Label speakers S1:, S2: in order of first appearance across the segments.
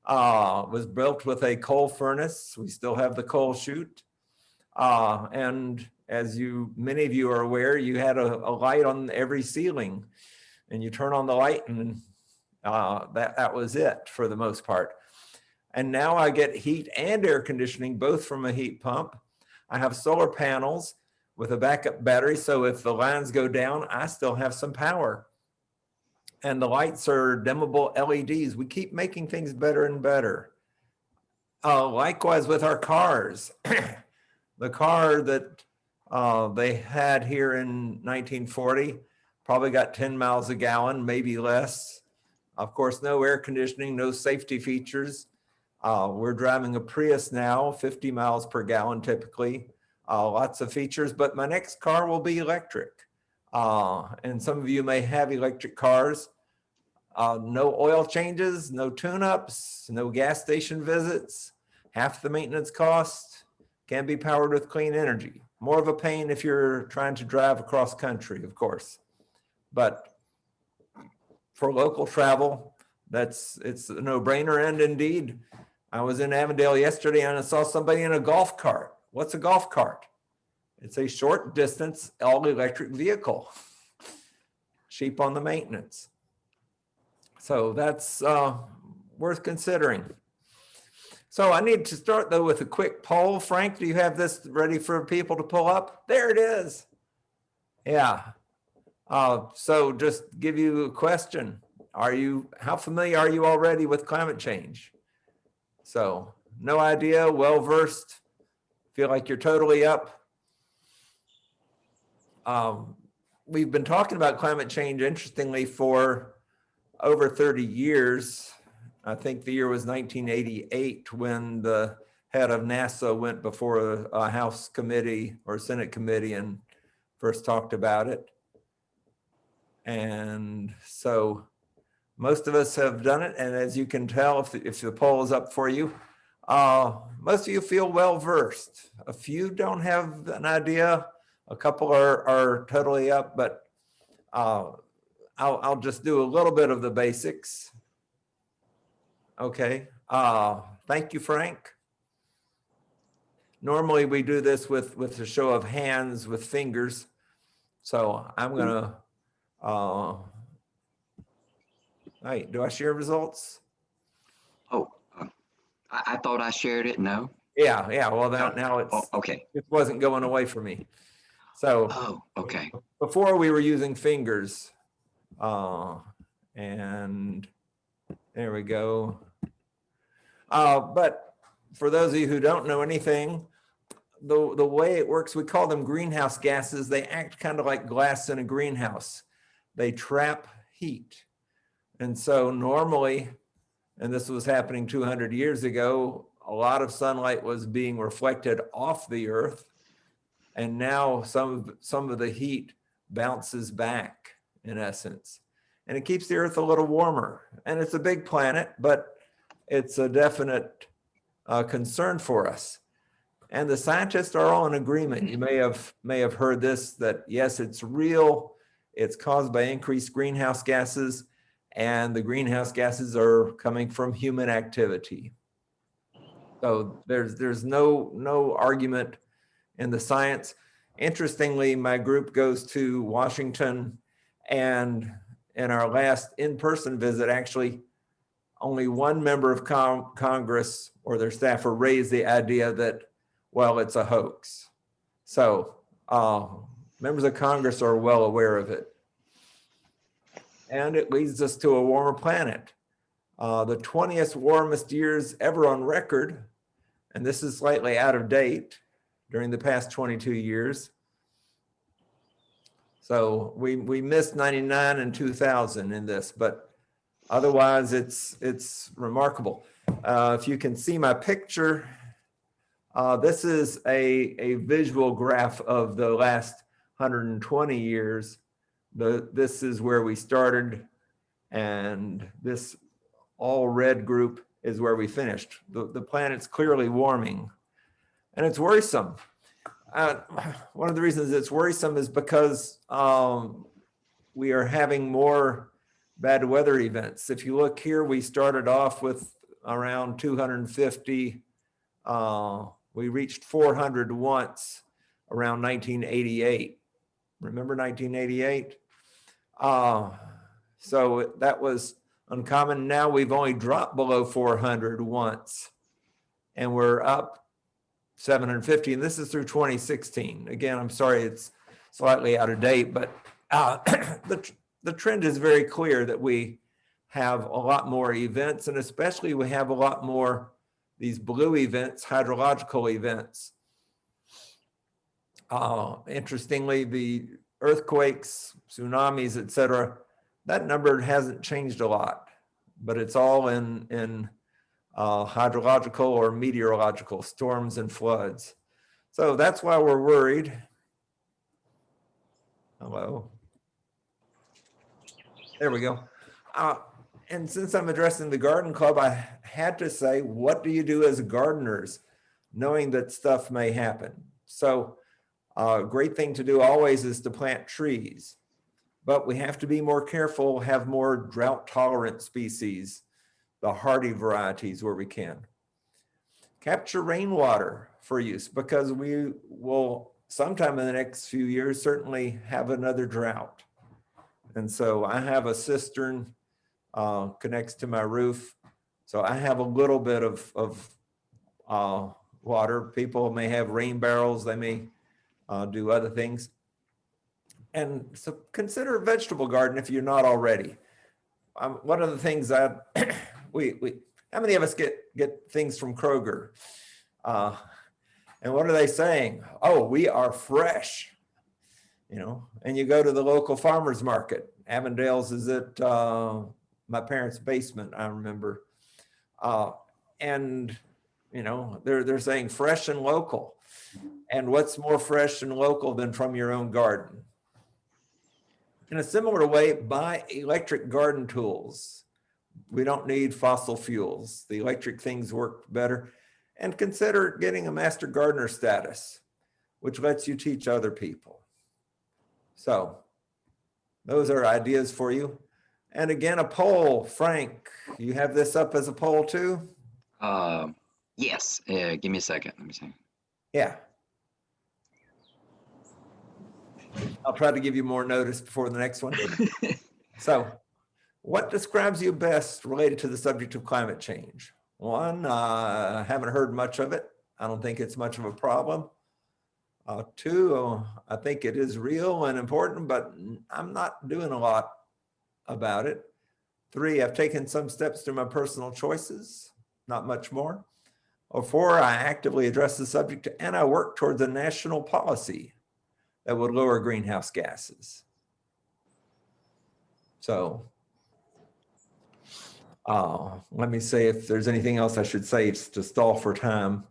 S1: Was built with a coal furnace. We still have the coal chute. And as many of you are aware, you had a light on every ceiling, and you turn on the light, and that was it for the most part. And now I get heat and air conditioning, both from a heat pump. I have solar panels with a backup battery, so if the lines go down, I still have some power. And the lights are dimmable LEDs. We keep making things better and better. Likewise with our cars. The car that they had here in 1940 probably got 10 miles a gallon, maybe less. Of course, no air conditioning, no safety features. We're driving a Prius now, 50 miles per gallon typically. Lots of features, but my next car will be electric. And some of you may have electric cars. No oil changes, no tune-ups, no gas station visits, half the maintenance cost, can be powered with clean energy. More of a pain if you're trying to drive across country, of course. But for local travel, it's a no-brainer. And indeed, I was in Avondale yesterday and I saw somebody in a golf cart. What's a golf cart? It's a short distance all-electric vehicle, cheap on the maintenance. So that's worth considering. So I need to start though with a quick poll. Frank, do you have this ready for people to pull up? There it is. Yeah. So just give you a question. How familiar are you already with climate change? So no idea, well-versed, feel like you're totally up. We've been talking about climate change, interestingly, for over 30 years. I think the year was 1988 when the head of NASA went before a House committee or Senate committee and first talked about it. And so most of us have done it. And as you can tell, if the poll is up for you, most of you feel well-versed. A few don't have an idea. A couple are totally up, but I'll just do a little bit of the basics. Okay, thank you, Frank. Normally we do this with a show of hands with fingers. So I'm gonna, all right, do I share results?
S2: Oh, I thought I shared it, no?
S1: Yeah, well now it's,
S2: okay.
S1: It wasn't going away from me. So
S2: okay.
S1: Before we were using fingers, and there we go. But for those of you who don't know anything, the way it works, we call them greenhouse gases. They act kind of like glass in a greenhouse. They trap heat. And so normally, and this was happening 200 years ago, a lot of sunlight was being reflected off the earth. And now some of the heat bounces back, in essence. And it keeps the earth a little warmer. And it's a big planet, but it's a definite concern for us. And the scientists are all in agreement. You may have heard this, that yes, it's real. It's caused by increased greenhouse gases, and the greenhouse gases are coming from human activity. So there's no argument in the science. Interestingly, my group goes to Washington, and in our last in-person visit, actually, only one member of Congress or their staffer raised the idea that, well, it's a hoax. So members of Congress are well aware of it. And it leads us to a warmer planet. The 20th warmest years ever on record, and this is slightly out of date, during the past 22 years. So we missed 99 and 2000 in this, but otherwise it's remarkable. If you can see my picture, this is a visual graph of the last 120 years. This is where we started, and this all red group is where we finished. The planet's clearly warming, and it's worrisome. One of the reasons it's worrisome is because we are having more bad weather events. If you look here, we started off with around 250. We reached 400 once around 1988. Remember 1988? So that was uncommon. Now we've only dropped below 400 once, and we're up 750, and this is through 2016. Again, I'm sorry it's slightly out of date, but the trend is very clear that we have a lot more events, and especially we have a lot more these blue events, hydrological events. Interestingly, the earthquakes, tsunamis, et cetera, that number hasn't changed a lot, but it's all in hydrological or meteorological storms and floods. So that's why we're worried. Hello. There we go. And since I'm addressing the garden club, I had to say, what do you do as gardeners, knowing that stuff may happen? So a great thing to do always is to plant trees, but we have to be more careful, have more drought tolerant species, the hardy varieties where we can. Capture rainwater for use, because we will sometime in the next few years certainly have another drought. And so I have a cistern connects to my roof. So I have a little bit of water. People may have rain barrels, they may do other things. And so consider a vegetable garden if you're not already. One of the things that how many of us get things from Kroger? And what are they saying? Oh, we are fresh, you know, and you go to the local farmer's market. Avondale's is at my parents' basement, I remember. And, you know, they're saying fresh and local. And what's more fresh and local than from your own garden? In a similar way, buy electric garden tools. We don't need fossil fuels. The electric things work better. And consider getting a master gardener status, which lets you teach other people. So those are ideas for you. And again, a poll. Frank, you have this up as a poll too?
S2: Yes. Give me a second. Let me see.
S1: Yeah. I'll try to give you more notice before the next one. So, what describes you best related to the subject of climate change? One, I haven't heard much of it. I don't think it's much of a problem. Two, I think it is real and important, but I'm not doing a lot about it. Three, I've taken some steps through my personal choices, not much more. Or four, I actively address the subject and I work towards a national policy that would lower greenhouse gases. So let me say if there's anything else I should say to stall for time.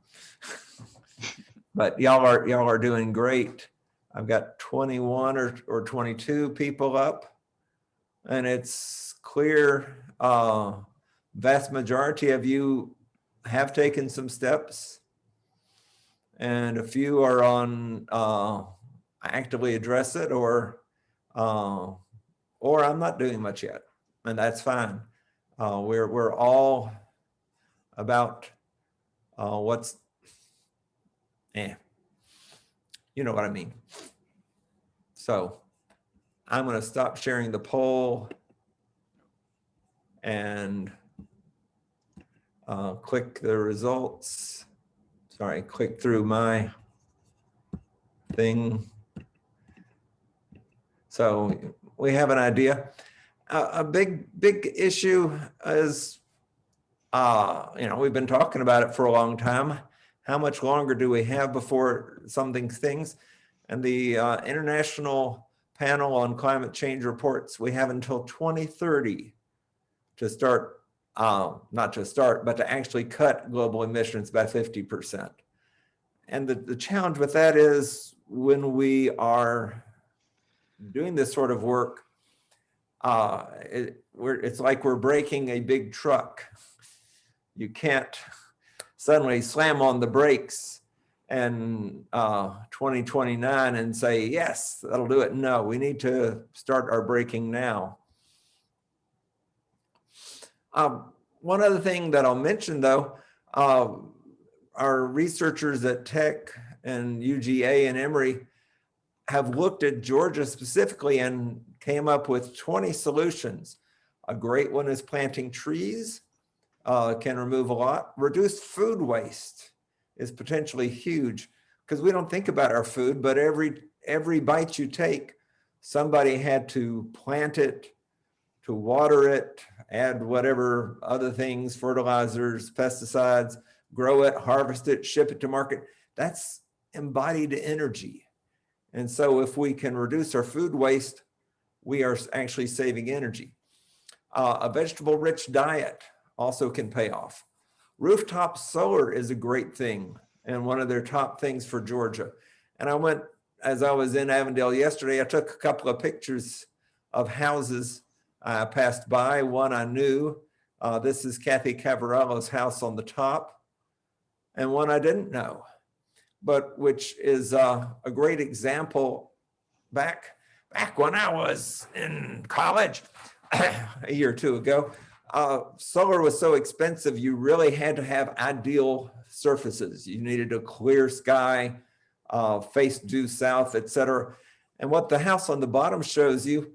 S1: But y'all are doing great. I've got 21 or 22 people up, and it's clear vast majority of you have taken some steps, and a few are on actively address it, or I'm not doing much yet, and that's fine. We're all about what's, you know what I mean. So I'm going to stop sharing the poll and click the results. Sorry, click through my thing. So we have an idea. A big issue is, you know, we've been talking about it for a long time. How much longer do we have before something things? And the International Panel on Climate Change reports we have until 2030 to start, not to start, but to actually cut global emissions by 50%. And the challenge with that is when we are doing this sort of work, it's like we're braking a big truck. You can't suddenly slam on the brakes and 2029 and say, yes, that'll do it. No, we need to start our braking now. One other thing that I'll mention though, our researchers at Tech and UGA and Emory have looked at Georgia specifically and came up with 20 solutions. A great one is planting trees, can remove a lot. Reduced food waste is potentially huge because we don't think about our food, but every bite you take, somebody had to plant it, to water it, add whatever other things, fertilizers, pesticides, grow it, harvest it, ship it to market. That's embodied energy. And so if we can reduce our food waste, we are actually saving energy. A vegetable-rich diet also can pay off. Rooftop solar is a great thing and one of their top things for Georgia. And as I was in Avondale yesterday, I took a couple of pictures of houses I passed by. One I knew. This is Kathy Cavarello's house on the top, and one I didn't know, but which is a great example. Back when I was in college, a year or two ago, solar was so expensive, you really had to have ideal surfaces. You needed a clear sky, face due south, etc. And what the house on the bottom shows you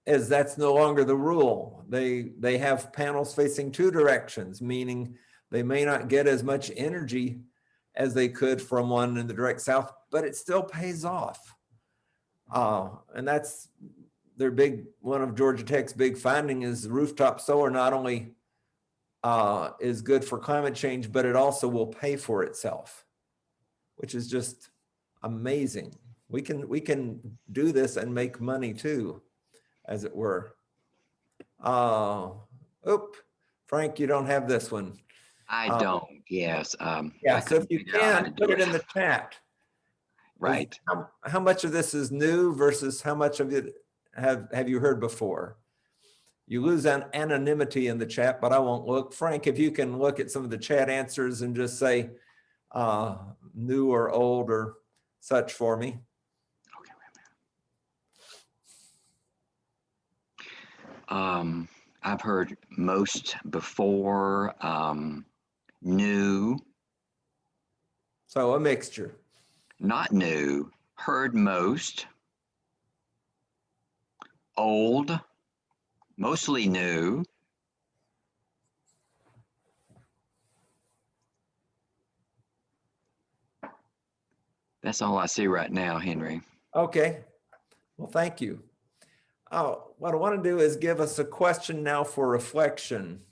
S1: is that's no longer the rule. They have panels facing two directions, meaning they may not get as much energy as they could from one in the direct south, but it still pays off. And that's one of Georgia Tech's big finding is rooftop solar not only is good for climate change, but it also will pay for itself, which is just amazing. We can do this and make money too, as it were. Frank, you don't have this one.
S2: I don't, yes.
S1: Yeah, so if you can, put it in the chat.
S2: Right.
S1: How much of this is new versus how much of it have you heard before? You lose anonymity in the chat, but I won't look. Frank, if you can look at some of the chat answers and just say new or old or such for me.
S2: Okay, wait a minute. I've heard most before, new.
S1: So a mixture.
S2: Not new, heard most, old, mostly new. That's all I see right now, Henry.
S1: Okay, well, thank you. What I want to do is give us a question now for reflection,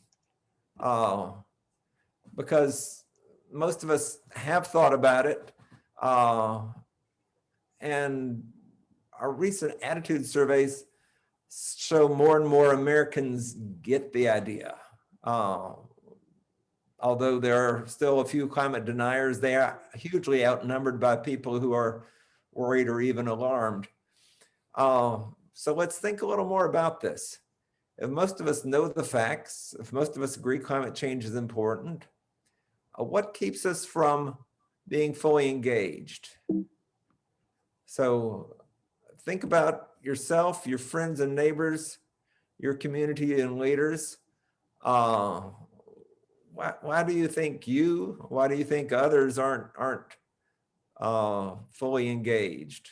S1: because most of us have thought about it, and our recent attitude surveys show more and more Americans get the idea. Although there are still a few climate deniers, they are hugely outnumbered by people who are worried or even alarmed. So let's think a little more about this. If most of us know the facts, if most of us agree climate change is important, what keeps us from being fully engaged? So think about yourself, your friends and neighbors, your community and leaders. Why do you think others aren't fully engaged?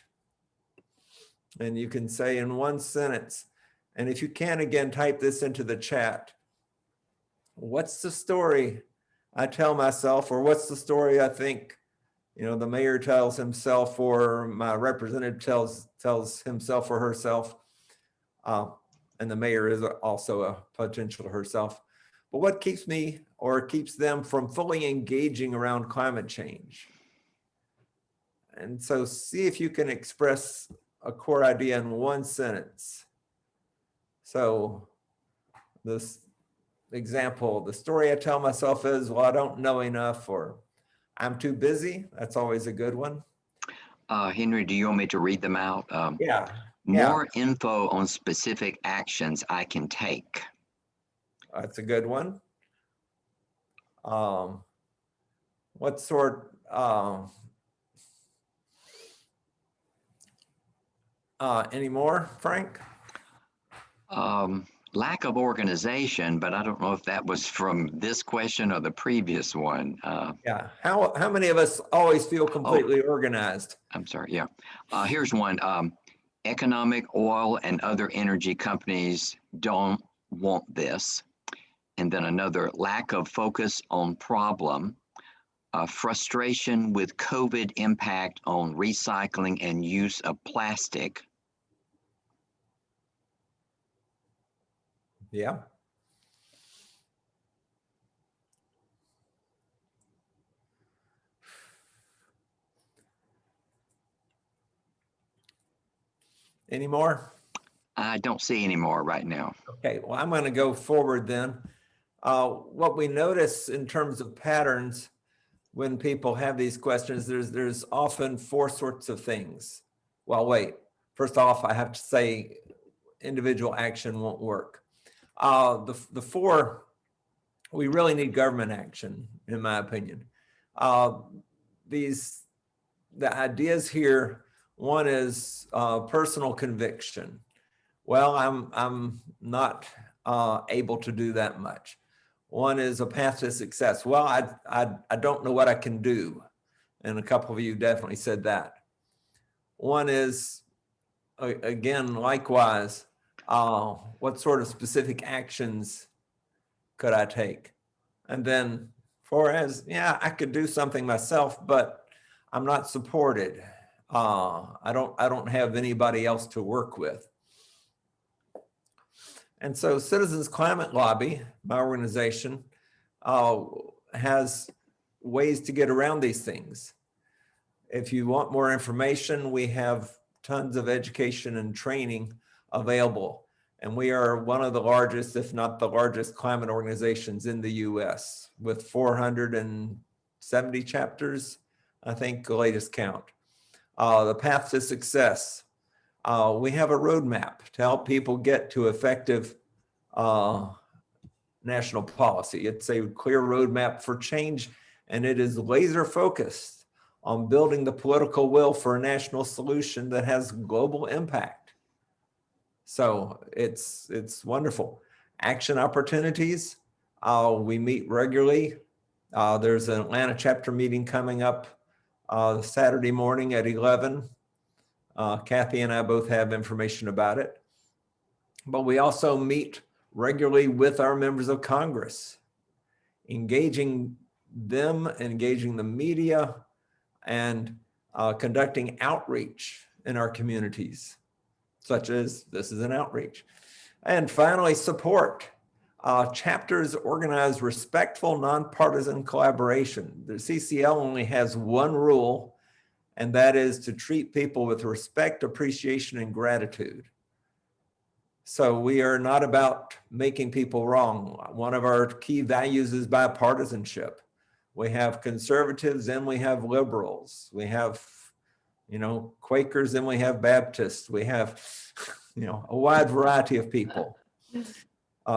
S1: And you can say in one sentence, and if you can, again, type this into the chat. What's the story I tell myself, or what's the story I think, the mayor tells himself, or my representative tells himself or herself, and the mayor is also a potential herself. But what keeps me or keeps them from fully engaging around climate change? And so see if you can express a core idea in one sentence. So this example, the story I tell myself is, well, I don't know enough, or I'm too busy. That's always a good one.
S2: Henry, do you want me to read them out?
S1: Yeah.
S2: More info on specific actions I can take.
S1: That's a good one. What sort, any more, Frank?
S2: lack of organization, but I don't know if that was from this question or the previous one.
S1: Yeah. How many of us always feel
S2: Oh,
S1: completely organized?
S2: I'm sorry. Yeah. Here's one. Economic, oil, and other energy companies don't want this. And then another, lack of focus on problem, frustration with COVID impact on recycling and use of plastic.
S1: Yeah. Any more?
S2: I don't see any more right now.
S1: Okay, well, I'm going to go forward then. What we notice in terms of patterns when people have these questions, there's often four sorts of things. Well, wait, first off, I have to say individual action won't work. The four, we really need government action, in my opinion. The ideas here, one is personal conviction. Well, I'm not able to do that much. One is a path to success. Well, I don't know what I can do. And a couple of you definitely said that. One is, again, likewise, what sort of specific actions could I take? And then four is, yeah, I could do something myself, but I'm not supported. I don't have anybody else to work with. And so Citizens Climate Lobby, my organization, has ways to get around these things. If you want more information, we have tons of education and training available. And we are one of the largest, if not the largest, climate organizations in the US with 470 chapters, I think the latest count. The path to success. We have a roadmap to help people get to effective national policy. It's a clear roadmap for change, and it is laser focused on building the political will for a national solution that has global impact. So it's wonderful. Action opportunities. We meet regularly. There's an Atlanta chapter meeting coming up Saturday morning at 11. Kathy and I both have information about it. But we also meet regularly with our members of Congress, engaging them, engaging the media, and conducting outreach in our communities, such as this is an outreach. And finally, support. Chapters organize respectful, nonpartisan collaboration. The CCL only has one rule, and that is to treat people with respect, appreciation, and gratitude. So we are not about making people wrong. One of our key values is bipartisanship. We have conservatives and we have liberals. We have, Quakers and we have Baptists. We have, a wide variety of people.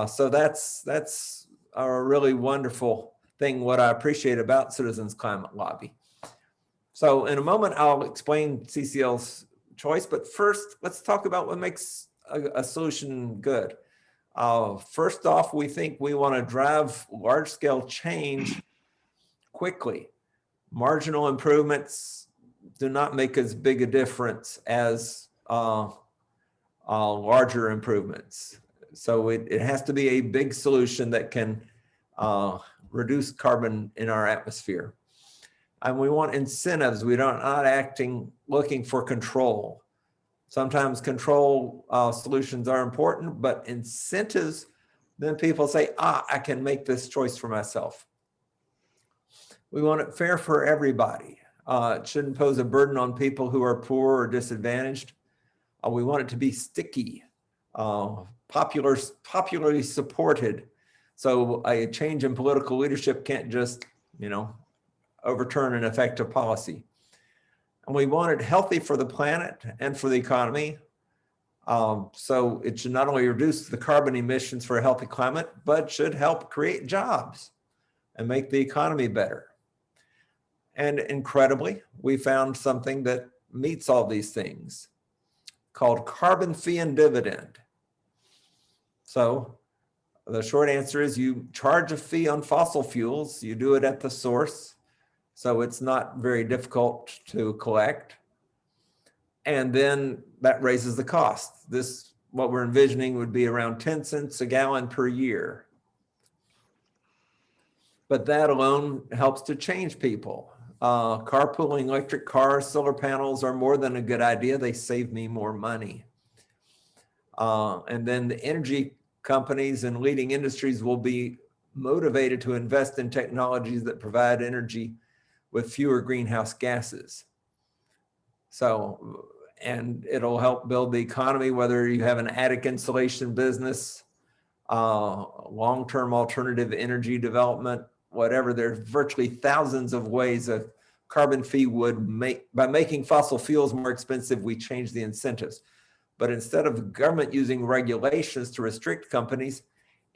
S1: So that's a really wonderful thing, what I appreciate about Citizens Climate Lobby. So in a moment, I'll explain CCL's choice, but first, let's talk about what makes a solution good. First off, we think we want to drive large-scale change quickly. Marginal improvements do not make as big a difference as larger improvements. So it has to be a big solution that can reduce carbon in our atmosphere. And we want incentives. We're not looking for control. Sometimes control solutions are important, but incentives, then people say, I can make this choice for myself. We want it fair for everybody. It shouldn't pose a burden on people who are poor or disadvantaged. We want it to be sticky, popularly supported. So a change in political leadership can't just, overturn an effective policy. And we want it healthy for the planet and for the economy. So it should not only reduce the carbon emissions for a healthy climate, but should help create jobs and make the economy better. And incredibly, we found something that meets all these things called carbon fee and dividend. So the short answer is you charge a fee on fossil fuels. You do it at the source. So it's not very difficult to collect. And then that raises the cost. What we're envisioning would be around 10 cents a gallon per year. But that alone helps to change people. Carpooling electric cars, solar panels are more than a good idea. They save me more money. And then the energy companies and leading industries will be motivated to invest in technologies that provide energy with fewer greenhouse gases. So, and it'll help build the economy, whether you have an attic insulation business, long-term alternative energy development, whatever. There's virtually thousands of ways a carbon fee would by making fossil fuels more expensive, we change the incentives. But instead of the government using regulations to restrict companies,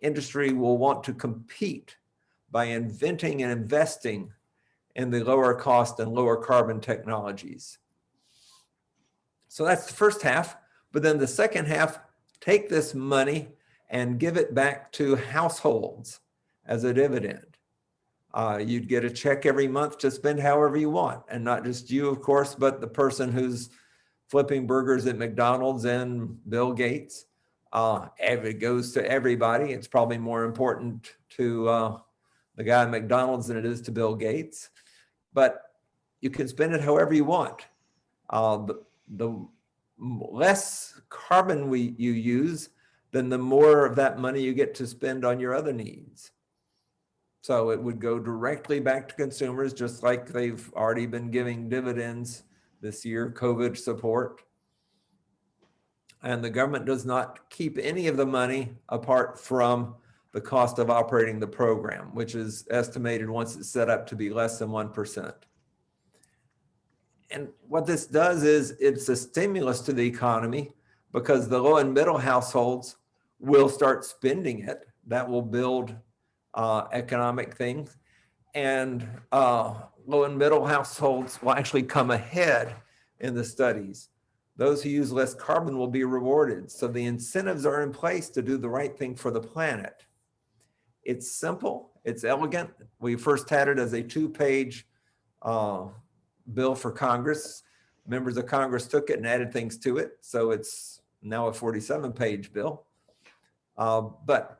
S1: industry will want to compete by inventing and investing in the lower cost and lower carbon technologies. So that's the first half. But then the second half, take this money and give it back to households as a dividend. You'd get a check every month to spend however you want, and not just you, of course, but the person who's flipping burgers at McDonald's and Bill Gates. It goes to everybody. It's probably more important to the guy at McDonald's than it is to Bill Gates, but you can spend it however you want. The less carbon you use, then the more of that money you get to spend on your other needs. So it would go directly back to consumers, just like they've already been giving dividends this year, COVID support. And the government does not keep any of the money apart from the cost of operating the program, which is estimated once it's set up to be less than 1%. And what this does is it's a stimulus to the economy, because the low and middle households will start spending it. That will build economic things. And low and middle households will actually come ahead in the studies. Those who use less carbon will be rewarded. So the incentives are in place to do the right thing for the planet. It's simple, it's elegant. We first had it as a 2-page bill for Congress. Members of Congress took it and added things to it. So it's now a 47-page bill. But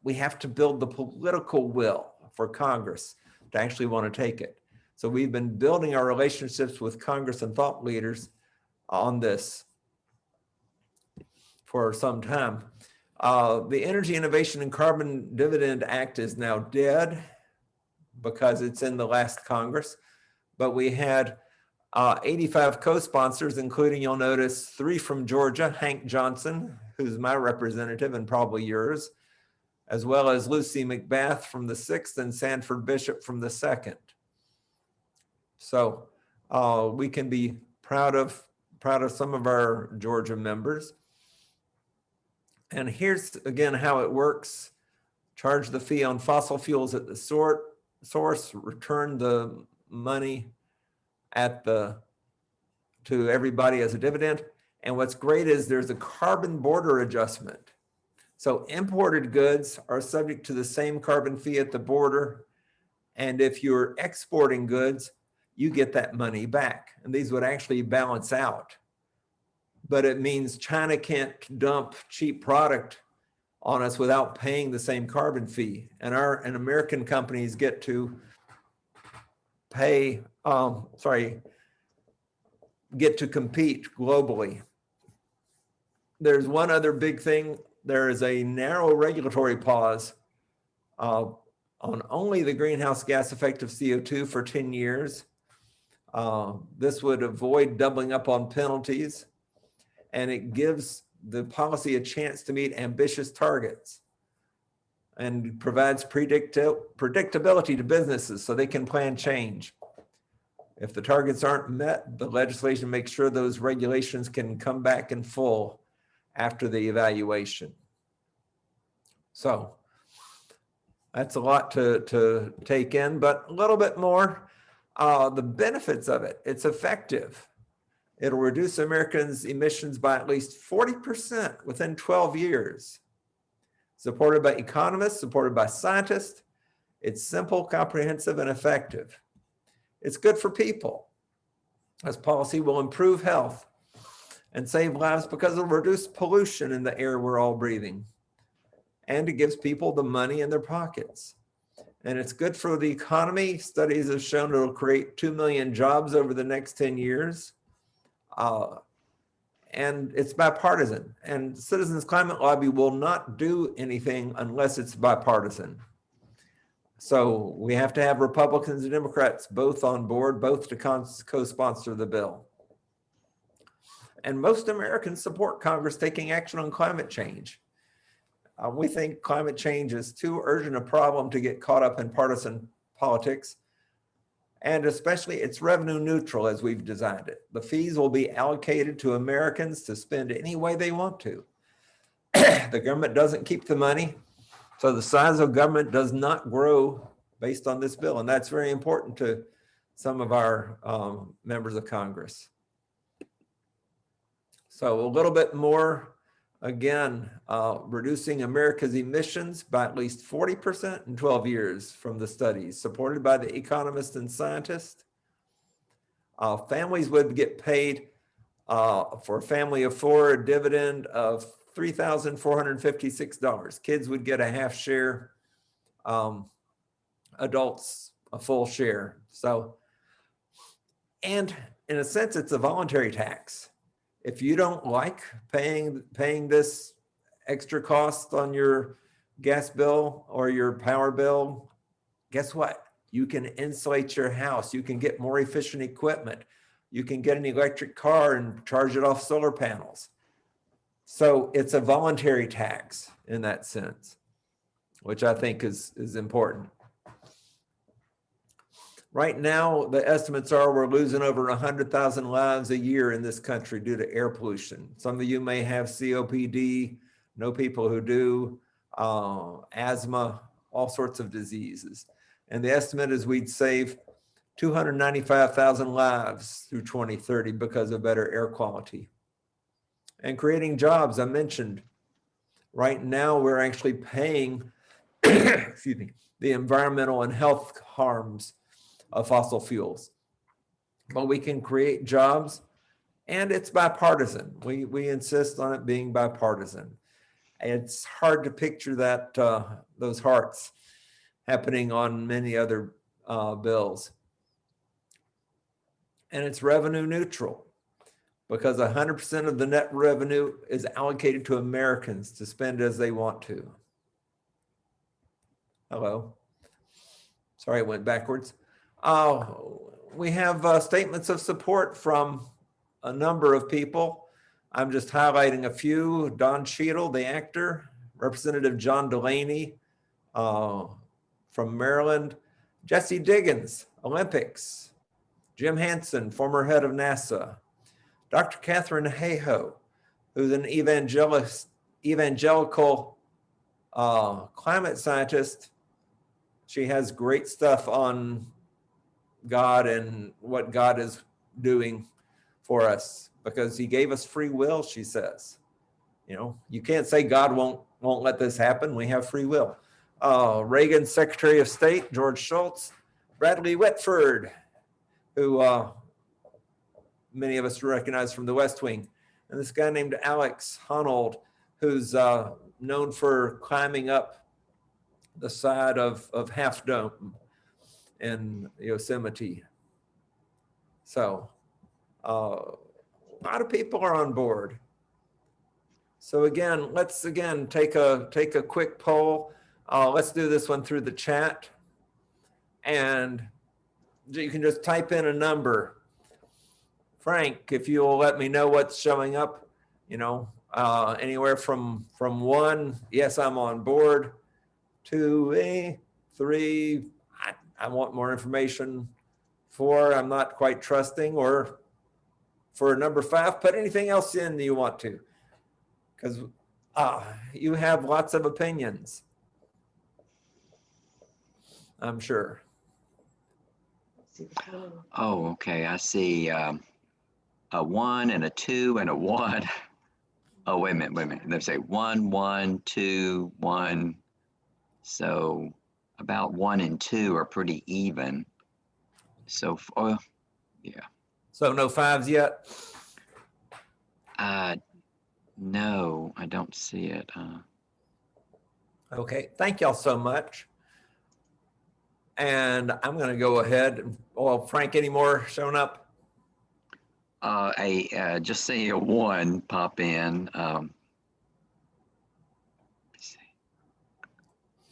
S1: we have to build the political will for Congress to actually want to take it. So we've been building our relationships with Congress and thought leaders on this for some time. The Energy Innovation and Carbon Dividend Act is now dead because it's in the last Congress, but we had 85 co-sponsors, including, you'll notice, 3 from Georgia, Hank Johnson, who's my representative and probably yours, as well as Lucy McBath from the 6th and Sanford Bishop from the 2nd. So we can be proud of some of our Georgia members. And here's again how it works. Charge the fee on fossil fuels at the source, return the money to everybody as a dividend. And what's great is there's a carbon border adjustment. So imported goods are subject to the same carbon fee at the border. And if you're exporting goods, you get that money back. And these would actually balance out. But it means China can't dump cheap product on us without paying the same carbon fee. And American companies get to compete globally. There's one other big thing. There is a narrow regulatory pause on only the greenhouse gas effect of CO2 for 10 years. This would avoid doubling up on penalties, and it gives the policy a chance to meet ambitious targets and provides predictability to businesses so they can plan change. If the targets aren't met, the legislation makes sure those regulations can come back in full after the evaluation. So that's a lot to take in, but a little bit more. The benefits of it, it's effective. It'll reduce Americans' emissions by at least 40% within 12 years. supported by economists, supported by scientists. It's simple, comprehensive, and effective. It's good for people. This policy will improve health and save lives because it'll reduce pollution in the air we're all breathing. And it gives people the money in their pockets. And it's good for the economy. Studies have shown it'll create 2 million jobs over the next 10 years. And it's bipartisan. And Citizens Climate Lobby will not do anything unless it's bipartisan. So we have to have Republicans and Democrats both on board, both to co-sponsor the bill. And most Americans support Congress taking action on climate change. We think climate change is too urgent a problem to get caught up in partisan politics. And especially it's revenue neutral as we've designed it. The fees will be allocated to Americans to spend any way they want to. The government doesn't keep the money. So the size of government does not grow based on this bill. And that's very important to some of our members of Congress. So a little bit more, again, reducing America's emissions by at least 40% in 12 years from the studies, supported by the economists and scientists. Families would get paid for a family of four, a dividend of $3,456. Kids would get a half share, adults a full share. So, and in a sense, it's a voluntary tax. If you don't like paying this extra cost on your gas bill or your power bill, guess what? You can insulate your house. You can get more efficient equipment. You can get an electric car and charge it off solar panels. So it's a voluntary tax in that sense, which I think is important. Right now, the estimates are we're losing over 100,000 lives a year in this country due to air pollution. Some of you may have COPD, know people who do, asthma, all sorts of diseases. And the estimate is we'd save 295,000 lives through 2030 because of better air quality. And creating jobs, I mentioned, right now we're actually paying, excuse me, the environmental and health harms of fossil fuels. But we can create jobs, and it's bipartisan. We insist on it being bipartisan. It's hard to picture that those hearts happening on many other bills. And it's revenue neutral because 100% of the net revenue is allocated to Americans to spend as they want to. Hello. Sorry, it went backwards. We have statements of support from a number of people. I'm just highlighting a few. Don Cheadle, the actor, Representative John Delaney from Maryland, Jesse Diggins, Olympics, Jim Hansen, former head of NASA, Dr. Catherine Hayhoe, who's an evangelical climate scientist. She has great stuff on God and what God is doing for us because he gave us free will, she says. You know, you can't say God won't let this happen. We have free will. Reagan's Secretary of State, George Shultz, Bradley Whitford, who many of us recognize from the West Wing, and this guy named Alex Honnold, who's known for climbing up the side of Half Dome in Yosemite. So a lot of people are on board. So again, let's take a quick poll. Let's do this one through the chat. And you can just type in a number. Frank, if you'll let me know what's showing up, anywhere from 1, yes, I'm on board, to 3, I want more information, 4, I'm not quite trusting, or for number 5, put anything else in that you want to, because you have lots of opinions, I'm sure.
S2: Oh, okay. I see a 1 and a 2 and a 1. Oh, wait a minute, wait a minute. They say 1, 1, 2, 1. So about 1 and 2 are pretty even. So, yeah.
S1: So no fives yet?
S2: No, I don't see it.
S1: Okay, thank y'all so much. And I'm going to go ahead. Well, Frank, any more showing up?
S2: Just see a 1 pop in. Let's see.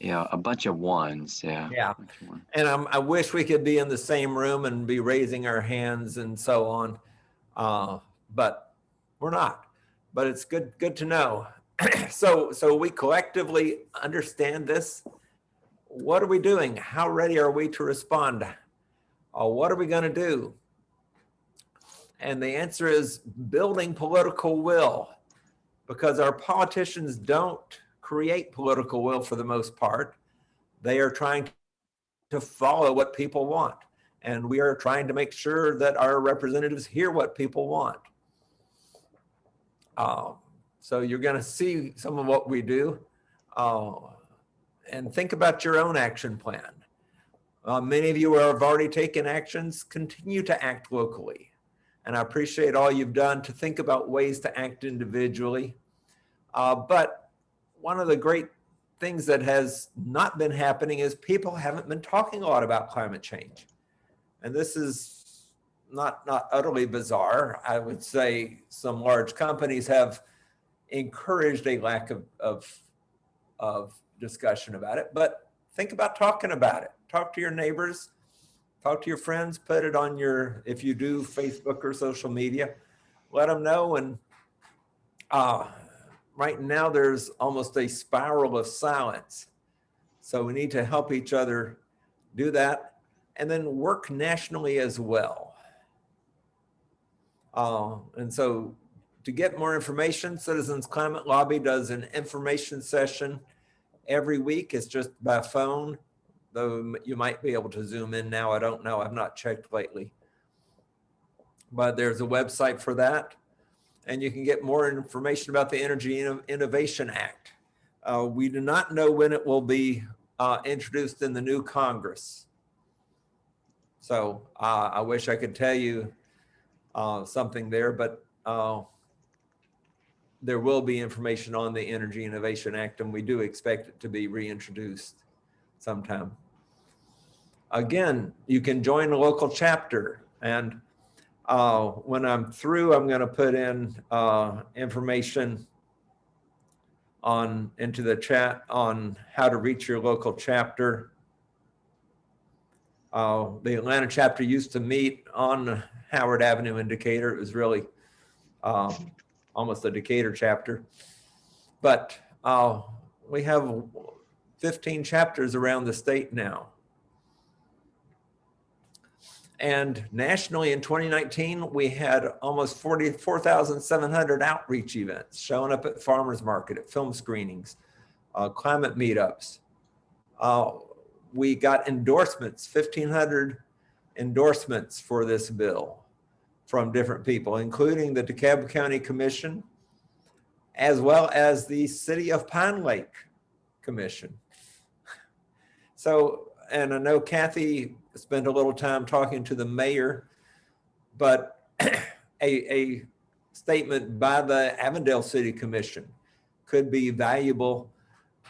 S2: Yeah, a bunch of 1s. Yeah.
S1: Yeah.
S2: Bunch of 1s.
S1: And I wish we could be in the same room and be raising our hands and so on, but we're not. But it's good to know. So we collectively understand this. What are we doing? How ready are we to respond? What are we going to do? And the answer is building political will, because our politicians don't create political will for the most part. They are trying to follow what people want. And we are trying to make sure that our representatives hear what people want. So you're going to see some of what we do. And think about your own action plan. Many of you have already taken actions. Continue to act locally. And I appreciate all you've done to think about ways to act individually. But one of the great things that has not been happening is people haven't been talking a lot about climate change. And this is not utterly bizarre. I would say some large companies have encouraged a lack of discussion about it, but think about talking about it. Talk to your neighbors, talk to your friends, put it on your, if you do Facebook or social media, let them know. And right now there's almost a spiral of silence. So we need to help each other do that, and then work nationally as well. And so to get more information, Citizens Climate Lobby does an information session every week. It's just by phone, though you might be able to Zoom in now. I don't know. I've not checked lately. But there's a website for that. And you can get more information about the Energy Innovation Act. We do not know when it will be introduced in the new Congress. So I wish I could tell you something there, but there will be information on the Energy Innovation Act, and we do expect it to be reintroduced sometime. Again, you can join a local chapter, and when I'm through, I'm going to put in information into the chat on how to reach your local chapter. The Atlanta chapter used to meet on Howard Avenue in Decatur. It was really almost a Decatur chapter, but we have 15 chapters around the state now. And nationally in 2019, we had almost 44,700 outreach events showing up at farmers market, at film screenings, climate meetups. We got endorsements, 1,500 endorsements for this bill from different people, including the DeKalb County Commission, as well as the City of Pine Lake Commission. So, and I know Kathy spent a little time talking to the mayor, but a statement by the Avondale City Commission could be valuable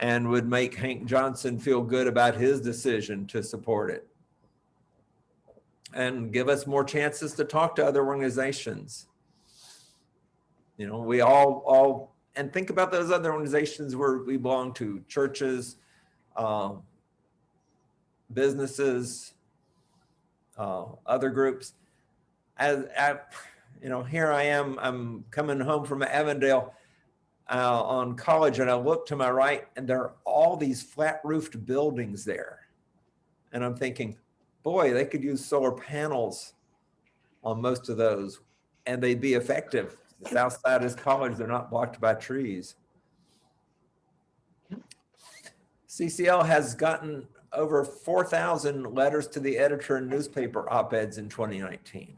S1: and would make Hank Johnson feel good about his decision to support it, and give us more chances to talk to other organizations. You know, we all and think about those other organizations where we belong to: churches, businesses, other groups. You know, here I am, I'm coming home from Avondale on College, and I look to my right and there are all these flat roofed buildings there. And I'm thinking, boy, they could use solar panels on most of those and they'd be effective. The south side is College, they're not blocked by trees. CCL has gotten over 4,000 letters to the editor and newspaper op-eds in 2019.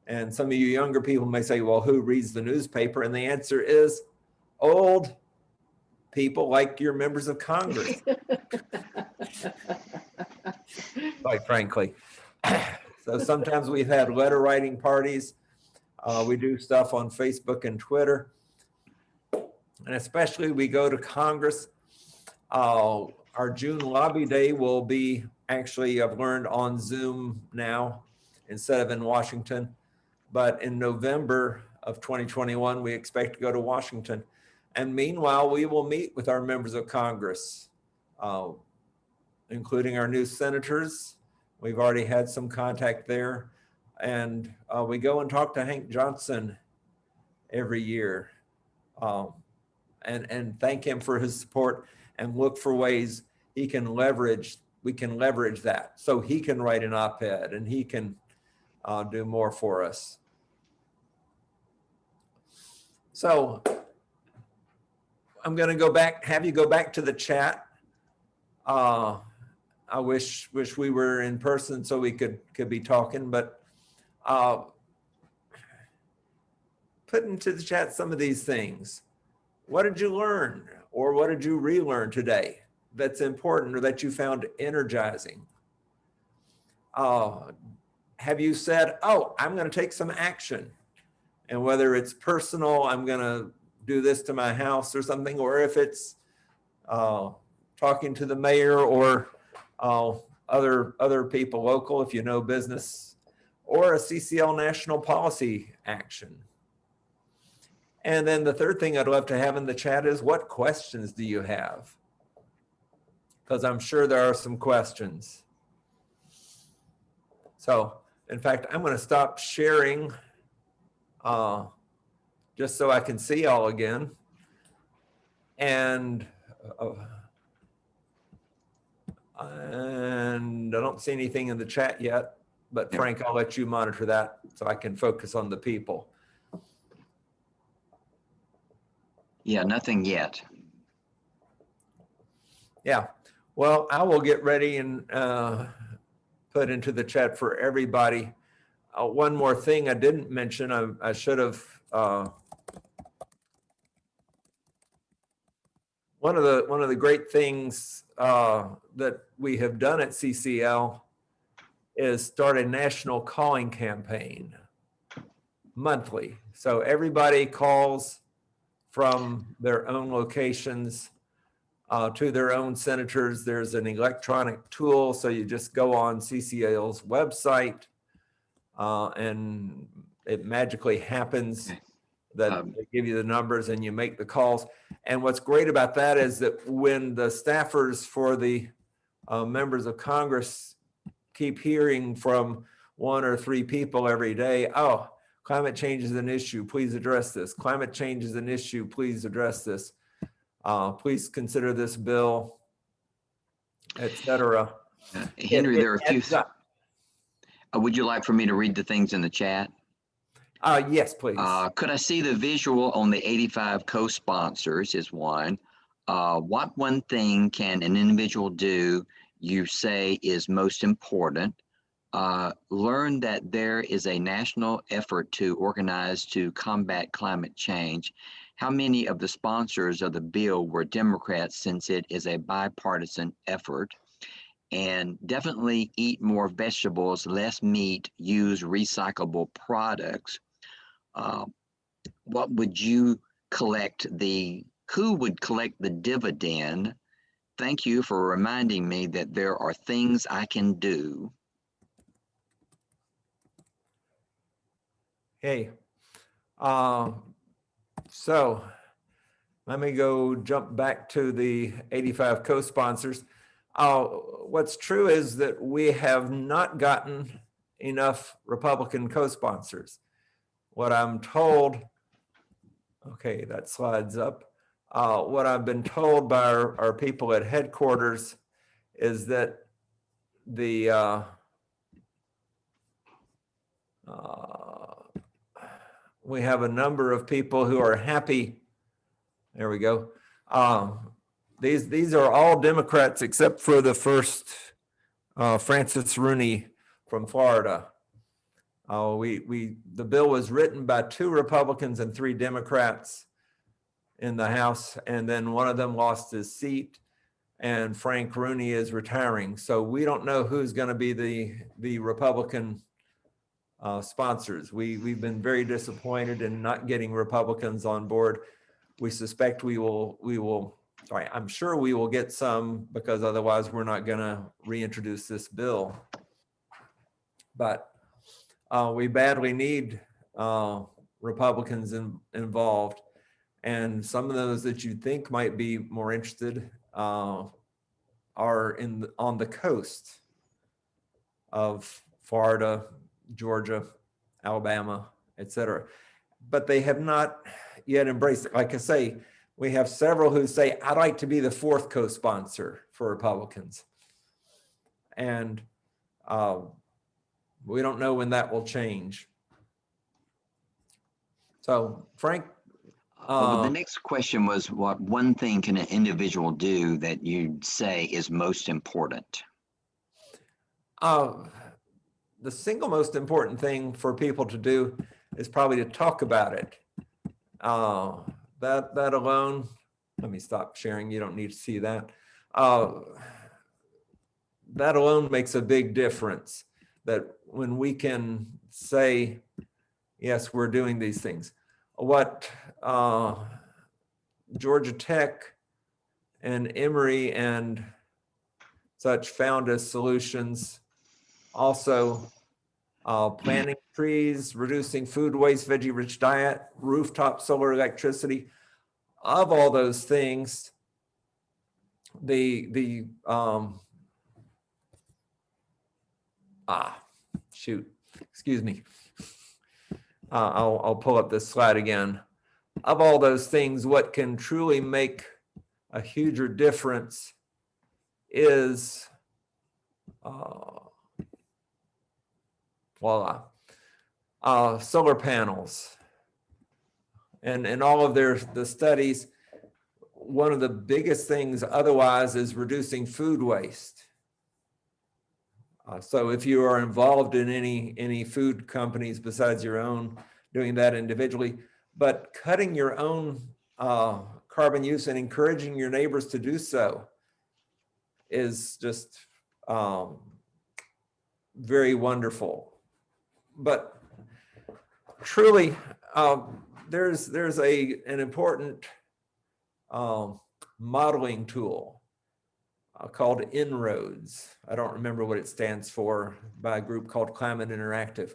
S1: And some of you younger people may say, well, who reads the newspaper? And the answer is old people like your members of Congress, quite frankly. So sometimes we've had letter writing parties. We do stuff on Facebook and Twitter. And especially we go to Congress. Our June lobby day will be actually, I've learned, on Zoom now instead of in Washington. But in November of 2021, we expect to go to Washington. And meanwhile, we will meet with our members of Congress, including our new senators. We've already had some contact there. And we go and talk to Hank Johnson every year and thank him for his support and look for ways we can leverage that so he can write an op-ed and he can do more for us. So I'm going to have you go back to the chat. I wish we were in person so we could be talking, but put into the chat some of these things. What did you learn, or what did you relearn today that's important or that you found energizing? Have you said, oh, I'm going to take some action? And whether it's personal, I'm going to do this to my house or something, or if it's talking to the mayor or other people local, if you know business, or a CCL national policy action. And then the third thing I'd love to have in the chat is, what questions do you have? Because I'm sure there are some questions. So, in fact, I'm going to stop sharing just so I can see y'all again. And I don't see anything in the chat yet, but Frank, I'll let you monitor that so I can focus on the people.
S2: Yeah, nothing yet.
S1: Yeah, well, I will get ready and put into the chat for everybody. One more thing I didn't mention, I should have. One of the great things that we have done at CCL is start a national calling campaign monthly. So everybody calls from their own locations to their own senators. There's an electronic tool, so you just go on CCL's website and it magically happens that they give you the numbers and you make the calls. And what's great about that is that when the staffers for the members of Congress keep hearing from 1 or 3 people every day, oh, climate change is an issue, please address this. Climate change is an issue, please address this. Please consider this bill, etc.
S2: Henry, there are a few. Would you like for me to read the things in the chat?
S1: Yes, please.
S2: Could I see the visual on the 85 co-sponsors is one. What one thing can an individual do you say is most important? Learn that there is a national effort to organize to combat climate change. How many of the sponsors of the bill were Democrats, since it is a bipartisan effort? And definitely eat more vegetables, less meat, use recyclable products. What would you who would collect the dividend? Thank you for reminding me that there are things I can do.
S1: Hey, so let me jump back to the 85 co-sponsors. What's true is that we have not gotten enough Republican co-sponsors. What I'm told, okay, that slides up. What I've been told by our people at headquarters is that we have a number of people who are happy. There we go. These are all Democrats except for the first, Francis Rooney from Florida. The bill was written by 2 Republicans and 3 Democrats, in the House, and then one of them lost his seat, and Frank Rooney is retiring. So we don't know who's going to be the Republican sponsors. We've been very disappointed in not getting Republicans on board. We suspect we will. I'm sure we will get some, because otherwise we're not going to reintroduce this bill. But we badly need Republicans involved, and some of those that you think might be more interested are on the coast of Florida, Georgia, Alabama, etc. But they have not yet embraced it. Like I say, we have several who say, I'd like to be the fourth co-sponsor for Republicans. And we don't know when that will change. So, Frank?
S2: Well, the next question was, what one thing can an individual do that you'd say is most important?
S1: The single most important thing for people to do is probably to talk about it. That alone, let me stop sharing. You don't need to see that. That alone makes a big difference. That when we can say, yes, we're doing these things. What Georgia Tech and Emory and such found as solutions, also planting trees, reducing food waste, veggie-rich diet, rooftop solar electricity. Of all those things, excuse me. I'll pull up this slide again. Of all those things, what can truly make a huger difference is solar panels. And in all of the studies, one of the biggest things otherwise is reducing food waste. So if you are involved in any food companies besides your own, doing that individually, but cutting your own carbon use and encouraging your neighbors to do so is just very wonderful. But truly, there's an important modeling tool called En-ROADS. I don't remember what it stands for, by a group called Climate Interactive,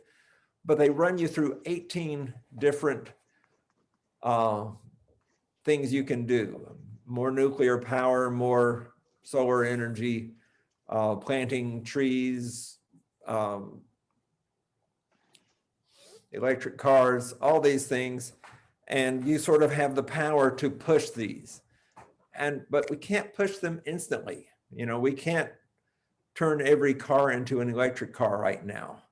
S1: but they run you through 18 different things you can do. More nuclear power, more solar energy, planting trees, electric cars, all these things. And you sort of have the power to push these. But we can't push them instantly. You know, we can't turn every car into an electric car right now,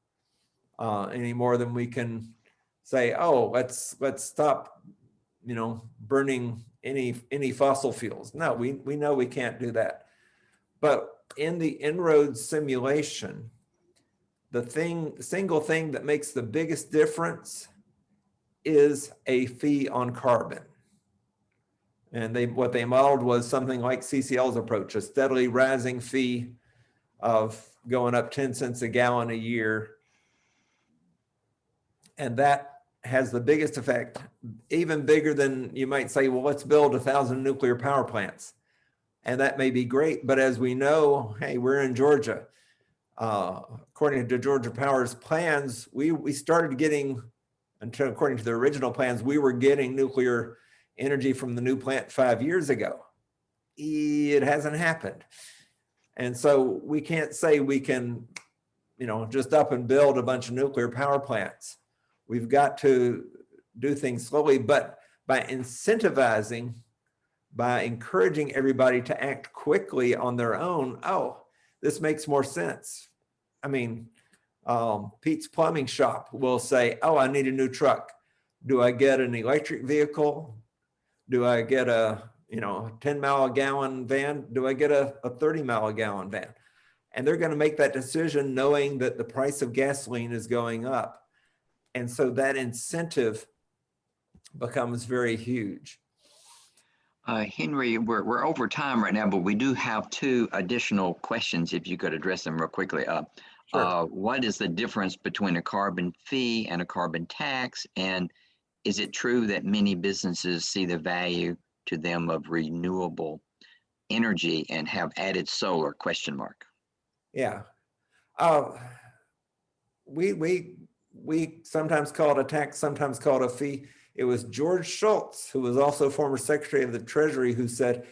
S1: any more than we can say, oh, let's stop, burning any fossil fuels. No, we know we can't do that. But in the En-ROADS simulation, the single thing that makes the biggest difference is a fee on carbon. And what they modeled was something like CCL's approach, a steadily rising fee of going up 10 cents a gallon a year. And that has the biggest effect, even bigger than you might say, well, let's build 1,000 nuclear power plants. And that may be great, but as we know, hey, we're in Georgia. According to Georgia Power's plans, we started getting, according to the original plans, we were getting nuclear energy from the new plant 5 years ago. It hasn't happened. And so we can't say we can, just up and build a bunch of nuclear power plants. We've got to do things slowly, but by incentivizing, by encouraging everybody to act quickly on their own, oh, this makes more sense. I mean, Pete's Plumbing Shop will say, oh, I need a new truck. Do I get an electric vehicle? Do I get a 10-mile-a-gallon van? Do I get a 30-mile-a-gallon van? And they're going to make that decision knowing that the price of gasoline is going up. And so that incentive becomes very huge.
S2: Henry, we're over time right now, but we do have two additional questions if you could address them real quickly.
S1: Sure.
S2: What is the difference between a carbon fee and a carbon tax? And is it true that many businesses see the value to them of renewable energy and have added solar, question mark?
S1: Yeah. Uh, we sometimes call it a tax, sometimes call it a fee. It was George Shultz, who was also former Secretary of the Treasury, who said,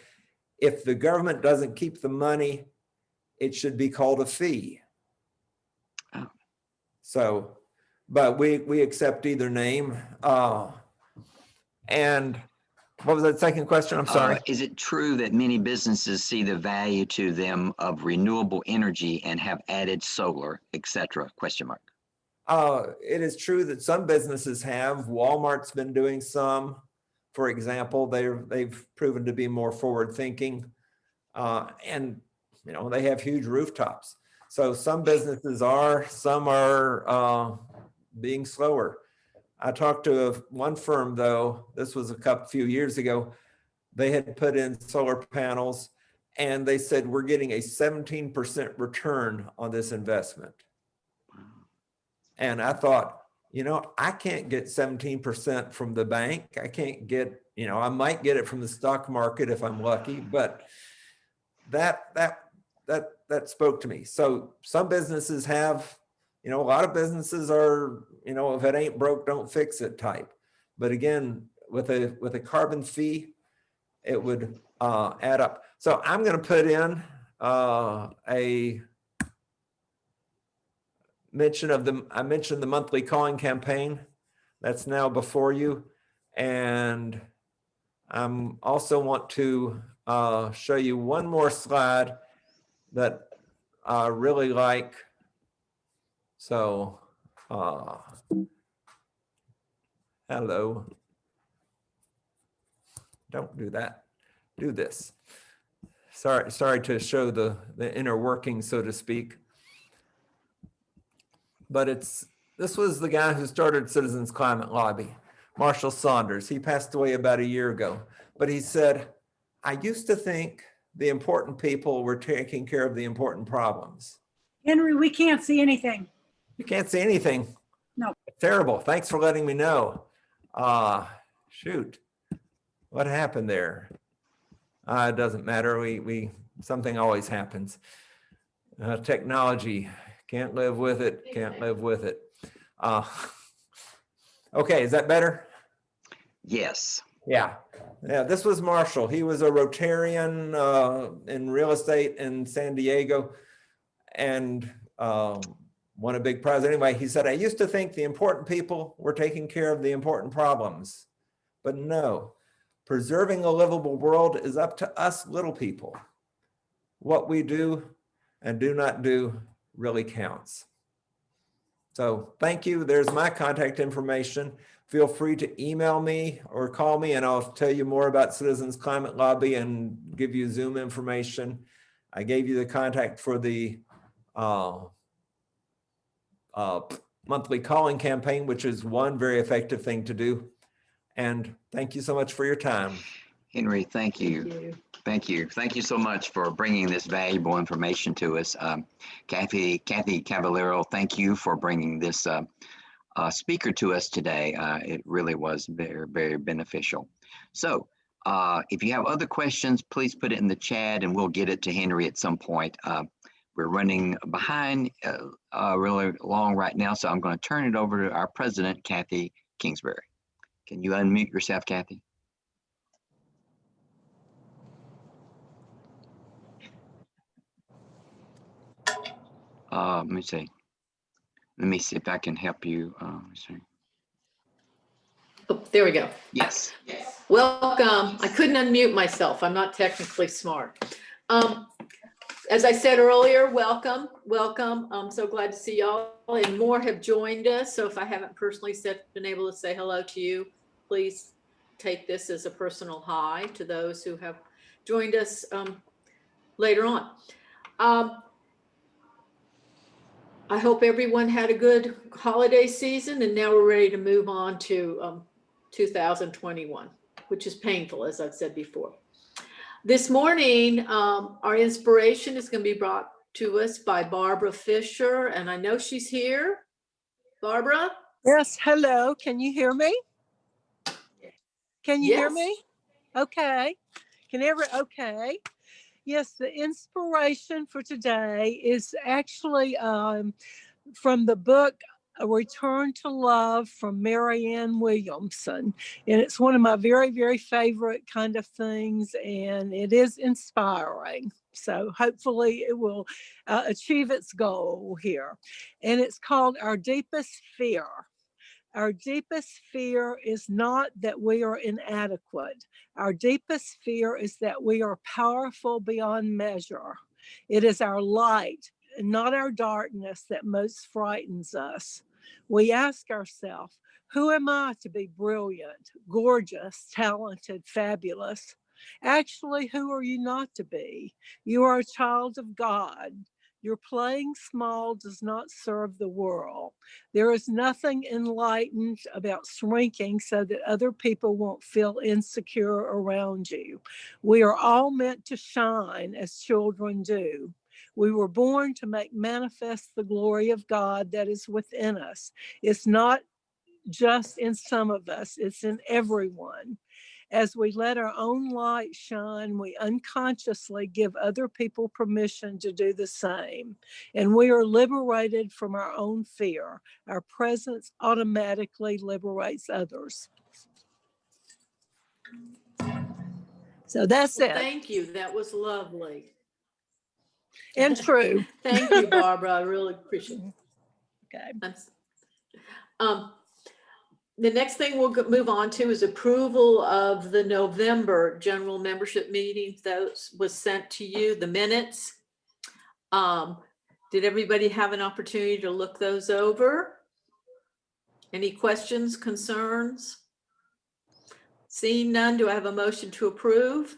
S1: if the government doesn't keep the money, it should be called a fee.
S2: Oh.
S1: So, but we accept either name. And what was that second question? I'm sorry.
S2: Is it true that many businesses see the value to them of renewable energy and have added solar, etc.? Question mark.
S1: It is true that some businesses have. Walmart's been doing some. For example, they've proven to be more forward thinking, and they have huge rooftops. So some businesses are, some are being slower. I talked to one firm though. This was a few years ago. They had put in solar panels, and they said we're getting a 17% return on this investment. And I thought, I can't get 17% from the bank. I can't get, I might get it from the stock market if I'm lucky, but that spoke to me. So some businesses have, a lot of businesses are, if it ain't broke, don't fix it type. But again, with a carbon fee, it would add up. So I'm going to put in a I mentioned the monthly calling campaign that's now before you. And I also want to show you one more slide that I really like. So, hello. Don't do that. Do this. Sorry to show the inner working, so to speak. But this was the guy who started Citizens Climate Lobby, Marshall Saunders. He passed away about a year ago. But he said, I used to think the important people were taking care of the important problems.
S3: Henry, we can't see anything.
S1: You can't see anything?
S3: No.
S1: Terrible. Thanks for letting me know. Shoot. What happened there? It doesn't matter. Something always happens. Technology. Can't live with it, can't live with it. Okay, is that better?
S2: Yes.
S1: Yeah, this was Marshall. He was a Rotarian in real estate in San Diego and won a big prize. Anyway, he said, I used to think the important people were taking care of the important problems, but no, preserving a livable world is up to us little people. What we do and do not do really counts. So thank you. There's my contact information. Feel free to email me or call me and I'll tell you more about Citizens Climate Lobby and give you Zoom information. I gave you the contact for the monthly calling campaign, which is one very effective thing to do. And thank you so much for your time.
S2: Henry, thank you. Thank you. Thank you so much for bringing this valuable information to us. Kathy Cavallero, thank you for bringing this speaker to us today. It really was very, very beneficial. So if you have other questions, please put it in the chat and we'll get it to Henry at some point. We're running behind really long right now, so I'm going to turn it over to our president, Kathy Kingsbury. Can you unmute yourself, Kathy? Let me see. Let me see if I can help you.
S4: Oh, there we go.
S2: Yes.
S4: Welcome. I couldn't unmute myself. I'm not technically smart. As I said earlier, welcome. I'm so glad to see y'all, and more have joined us. So if I haven't personally been able to say hello to you, please take this as a personal hi to those who have joined us later on. I hope everyone had a good holiday season, and now we're ready to move on to 2021. which is painful, as I've said before. This morning, our inspiration is going to be brought to us by Barbara Fisher, and I know she's here. Barbara?
S5: Yes, hello. Can you hear me? Can you hear
S4: Yes.
S5: me? Okay. Okay. Yes, the inspiration for today is actually from the book A Return to Love from Marianne Williamson. And it's one of my very, very favorite kind of things, and it is inspiring. So hopefully it will achieve its goal here. And it's called Our Deepest Fear. Our deepest fear is not that we are inadequate. Our deepest fear is that we are powerful beyond measure. It is our light, not our darkness, that most frightens us. We ask ourselves, who am I to be brilliant, gorgeous, talented, fabulous? Actually, who are you not to be? You are a child of God. Your playing small does not serve the world. There is nothing enlightened about shrinking so that other people won't feel insecure around you. We are all meant to shine as children do. We were born to make manifest the glory of God that is within us. It's not just in some of us, it's in everyone. As we let our own light shine, we unconsciously give other people permission to do the same. And we are liberated from our own fear. Our presence automatically liberates others. So that's
S4: Well,
S5: it.
S4: thank you. That was lovely.
S5: And true.
S4: Thank you, Barbara. I really appreciate it.
S5: Okay.
S4: The next thing we'll move on to is approval of the November general membership meetings. Those was sent to you, the minutes. Did everybody have an opportunity to look those over? Any questions, concerns? Seeing none, do I have a motion to approve?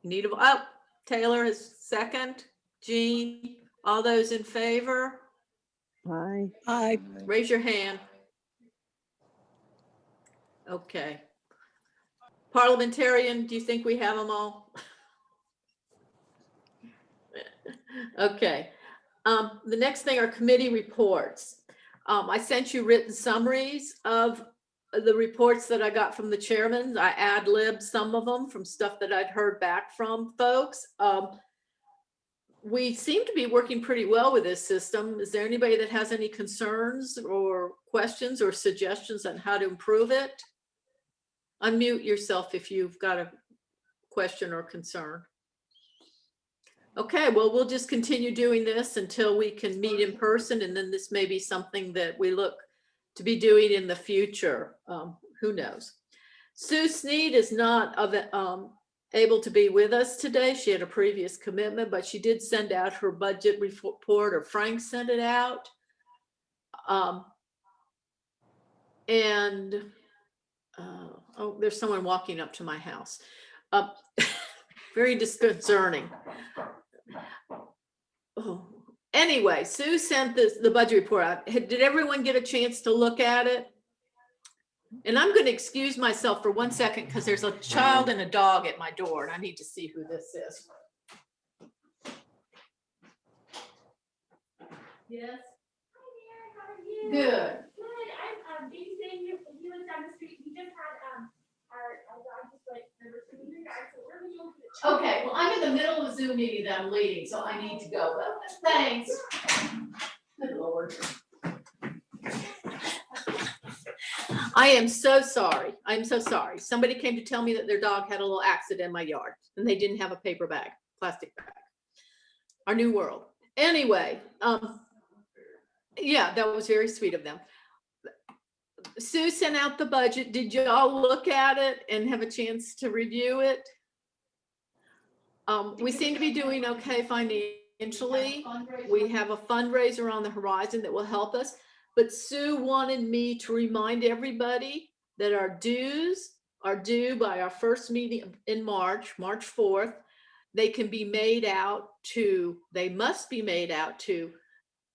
S4: Oh, Taylor is second. Jean, all those in favor?
S5: Aye.
S4: Raise your hand. Okay. Parliamentarian, do you think we have them all? Okay. The next thing are committee reports. I sent you written summaries of the reports that I got from the chairman. I ad-libbed some of them from stuff that I'd heard back from folks. We seem to be working pretty well with this system. Is there anybody that has any concerns or questions or suggestions on how to improve it? Unmute yourself if you've got a question or concern. Okay, well, we'll just continue doing this until we can meet in person, and then this may be something that we look to be doing in the future. Who knows? Sue Sneed is not able to be with us today. She had a previous commitment, but she did send out her budget report, or Frank sent it out. Oh, there's someone walking up to my house. Very disconcerting. Oh. Anyway, Sue sent the budget report out. Did everyone get a chance to look at it? And I'm going to excuse myself for 1 second because there's a child and a dog at my door, and I need to see who this is. Yes.
S6: Hi there, how are you?
S4: Good.
S6: Good. I'm babysitting you. You live down the street. We just had our dog just like never seen you guys. So we're gonna go.
S4: Okay, well, I'm in the middle of a Zoom meeting that I'm leading, so I need to go. But thanks. Good Lord. I am so sorry. I'm so sorry. Somebody came to tell me that their dog had a little accident in my yard and they didn't have a paper bag, plastic bag. Our new world. Anyway, yeah, that was very sweet of them. Sue sent out the budget. Did y'all look at it and have a chance to review it? We seem to be doing okay financially. We have a fundraiser on the horizon that will help us. But Sue wanted me to remind everybody that our dues are due by our first meeting in March 4th. They can be made out to, they must be made out to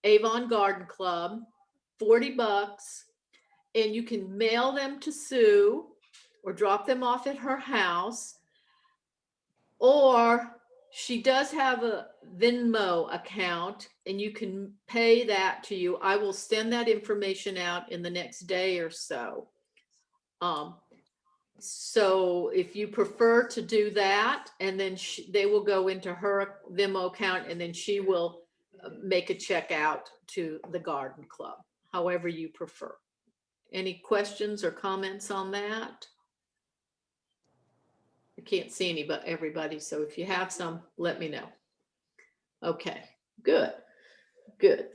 S4: Avon Garden Club, $40, and you can mail them to Sue or drop them off at her house. Or she does have a Venmo account and you can pay that to you. I will send that information out in the next day or so. So if you prefer to do that, and then they will go into her Venmo account and then she will make a check out to the garden club, however you prefer. Any questions or comments on that? I can't see everybody, so if you have some, let me know. Okay, good, good.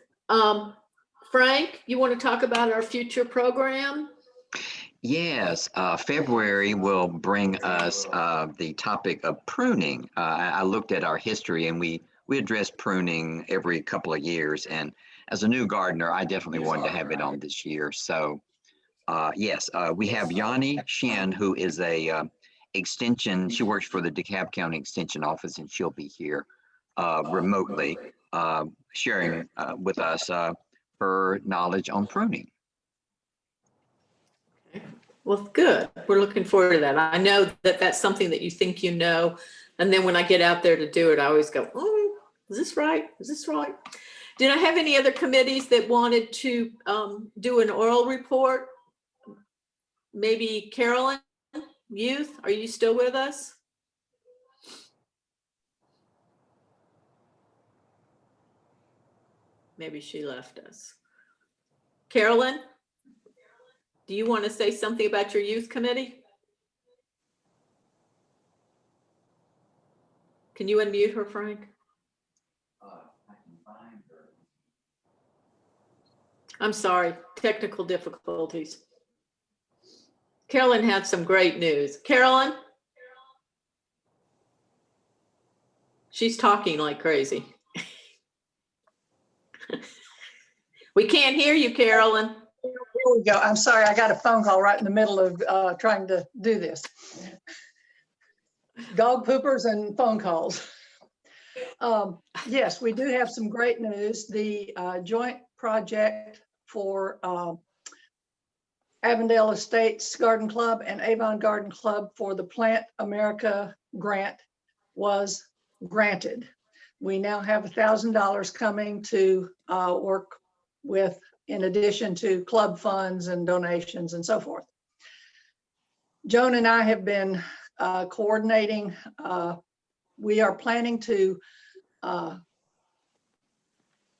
S4: Frank, you want to talk about our future program?
S2: Yes, February will bring us the topic of pruning. I looked at our history and we address pruning every couple of years. And as a new gardener, I definitely wanted to have it on this year. So yes, we have Yanni Shen, who is a extension. She works for the DeKalb County Extension Office, and she'll be here remotely sharing with us her knowledge on pruning.
S4: Well, good. We're looking forward to that. I know that that's something that you think you know. And then when I get out there to do it, I always go, oh, is this right? Is this right? Did I have any other committees that wanted to do an oral report? Maybe Carolyn, Youth, are you still with us? Maybe she left us. Carolyn? Do you want to say something about your youth committee? Can you unmute her, Frank?
S2: I can find her.
S4: I'm sorry, technical difficulties. Carolyn had some great news. Carolyn? She's talking like crazy. We can't hear you, Carolyn.
S7: Here we go. I'm sorry, I got a phone call right in the middle of trying to do this. Dog poopers and phone calls. Yes, we do have some great news. The joint project for Avondale Estates Garden Club and Avon Garden Club for the Plant America grant was granted. We now have $1,000 coming to work with, in addition to club funds and donations and so forth. Joan and I have been coordinating. We are planning to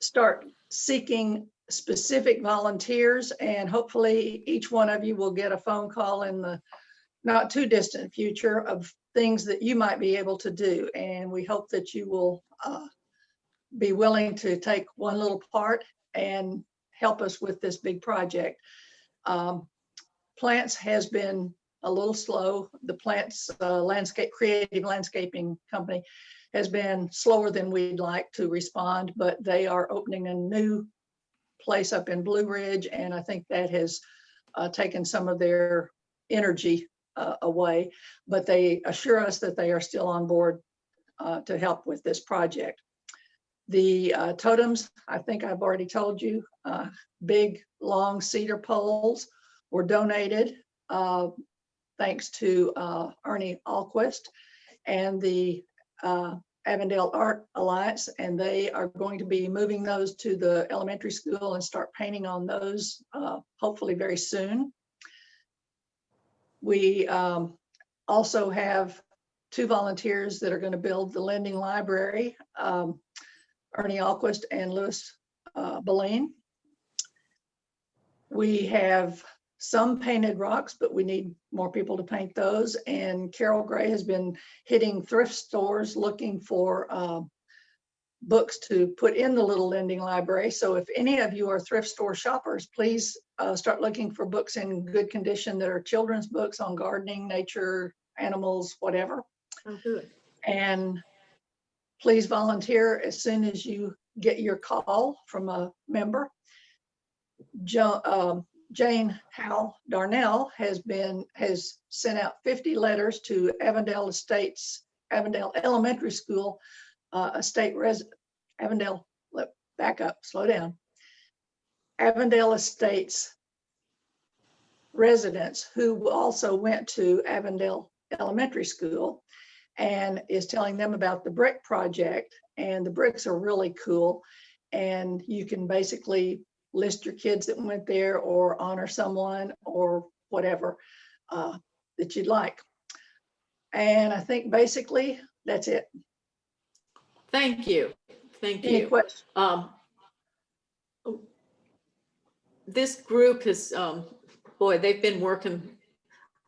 S7: start seeking specific volunteers, and hopefully each one of you will get a phone call in the not too distant future of things that you might be able to do. And we hope that you will be willing to take one little part and help us with this big project. Plants has been a little slow. The Plants creative landscaping company has been slower than we'd like to respond, but they are opening a new place up in Blue Ridge, and I think that has taken some of their energy away, but they assure us that they are still on board to help with this project. The totems, I think I've already told you, big long cedar poles were donated thanks to Ernie Alquist and the Avondale Art Alliance, and they are going to be moving those to the elementary school and start painting on those hopefully very soon. We also have 2 volunteers that are going to build the lending library, Ernie Alquist and Louis Beline. We have some painted rocks, but we need more people to paint those. And Carol Gray has been hitting thrift stores looking for books to put in the little lending library. So if any of you are thrift store shoppers, please start looking for books in good condition that are children's books on gardening, nature, animals, whatever.
S4: Oh, good.
S7: And please volunteer as soon as you get your call from a member. Jane Howell Darnell has sent out 50 letters to Avondale Estates, Avondale Elementary School, Avondale, back up, slow down. Avondale Estates residents who also went to Avondale Elementary School and is telling them about the brick project. And the bricks are really cool. And you can basically list your kids that went there or honor someone or whatever that you'd like. And I think basically that's it.
S4: Thank you. Thank
S7: Any
S4: you.
S7: questions?
S4: This group has, boy, they've been working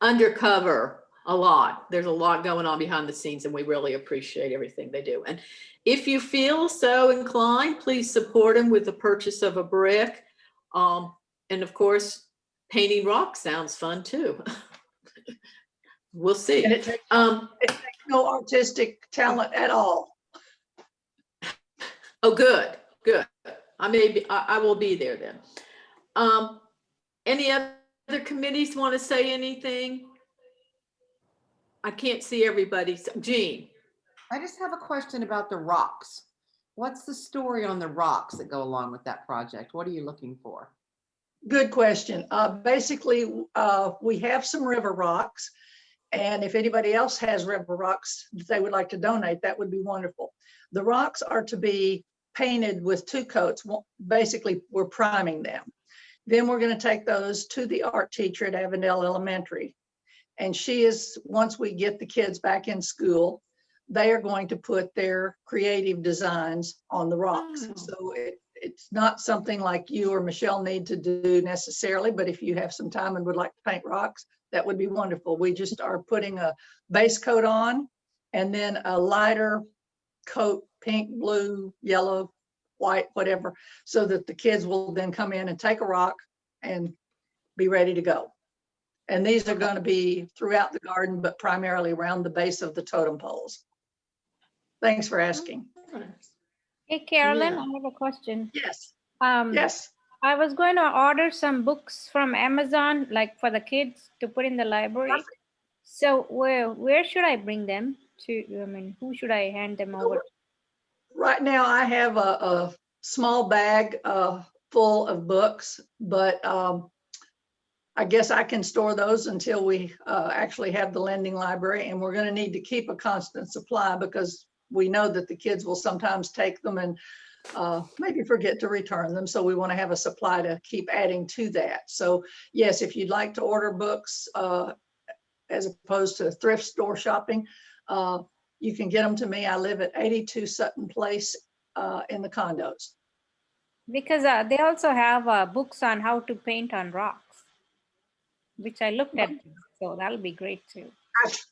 S4: undercover a lot. There's a lot going on behind the scenes, and we really appreciate everything they do. And if you feel so inclined, please support them with the purchase of a brick. And of course, painting rocks sounds fun too. We'll see.
S7: And it takes no artistic talent at all.
S4: Oh, good, good. I will be there then. Any other committees want to say anything? I can't see everybody. Jean.
S8: I just have a question about the rocks. What's the story on the rocks that go along with that project? What are you looking for?
S7: Good question. Basically, we have some river rocks. And if anybody else has river rocks that they would like to donate, that would be wonderful. The rocks are to be painted with 2 coats. Basically, we're priming them. Then we're going to take those to the art teacher at Avondale Elementary. And once we get the kids back in school, they are going to put their creative designs on the rocks.
S4: Oh.
S7: So it's not something like you or Michelle need to do necessarily, but if you have some time and would like to paint rocks, that would be wonderful. We just are putting a base coat on and then a lighter coat, pink, blue, yellow, white, whatever, so that the kids will then come in and take a rock and be ready to go. And these are going to be throughout the garden, but primarily around the base of the totem poles. Thanks for asking.
S9: Hey, Carolyn,
S4: Yeah.
S9: I have a question.
S7: Yes,
S9: Um,
S7: yes.
S9: I was going to order some books from Amazon, like for the kids to put in the library.
S7: Perfect.
S9: So where should I bring them to? I mean, who should I hand them over to?
S7: Right now I have a small bag full of books, but I guess I can store those until we actually have the lending library, and we're going to need to keep a constant supply because we know that the kids will sometimes take them and maybe forget to return them. So we want to have a supply to keep adding to that. So yes, if you'd like to order books as opposed to thrift store shopping, you can get them to me. I live at 82 Sutton Place in the condos.
S9: Because they also have books on how to paint on rocks, which I looked at. So that'll be great too.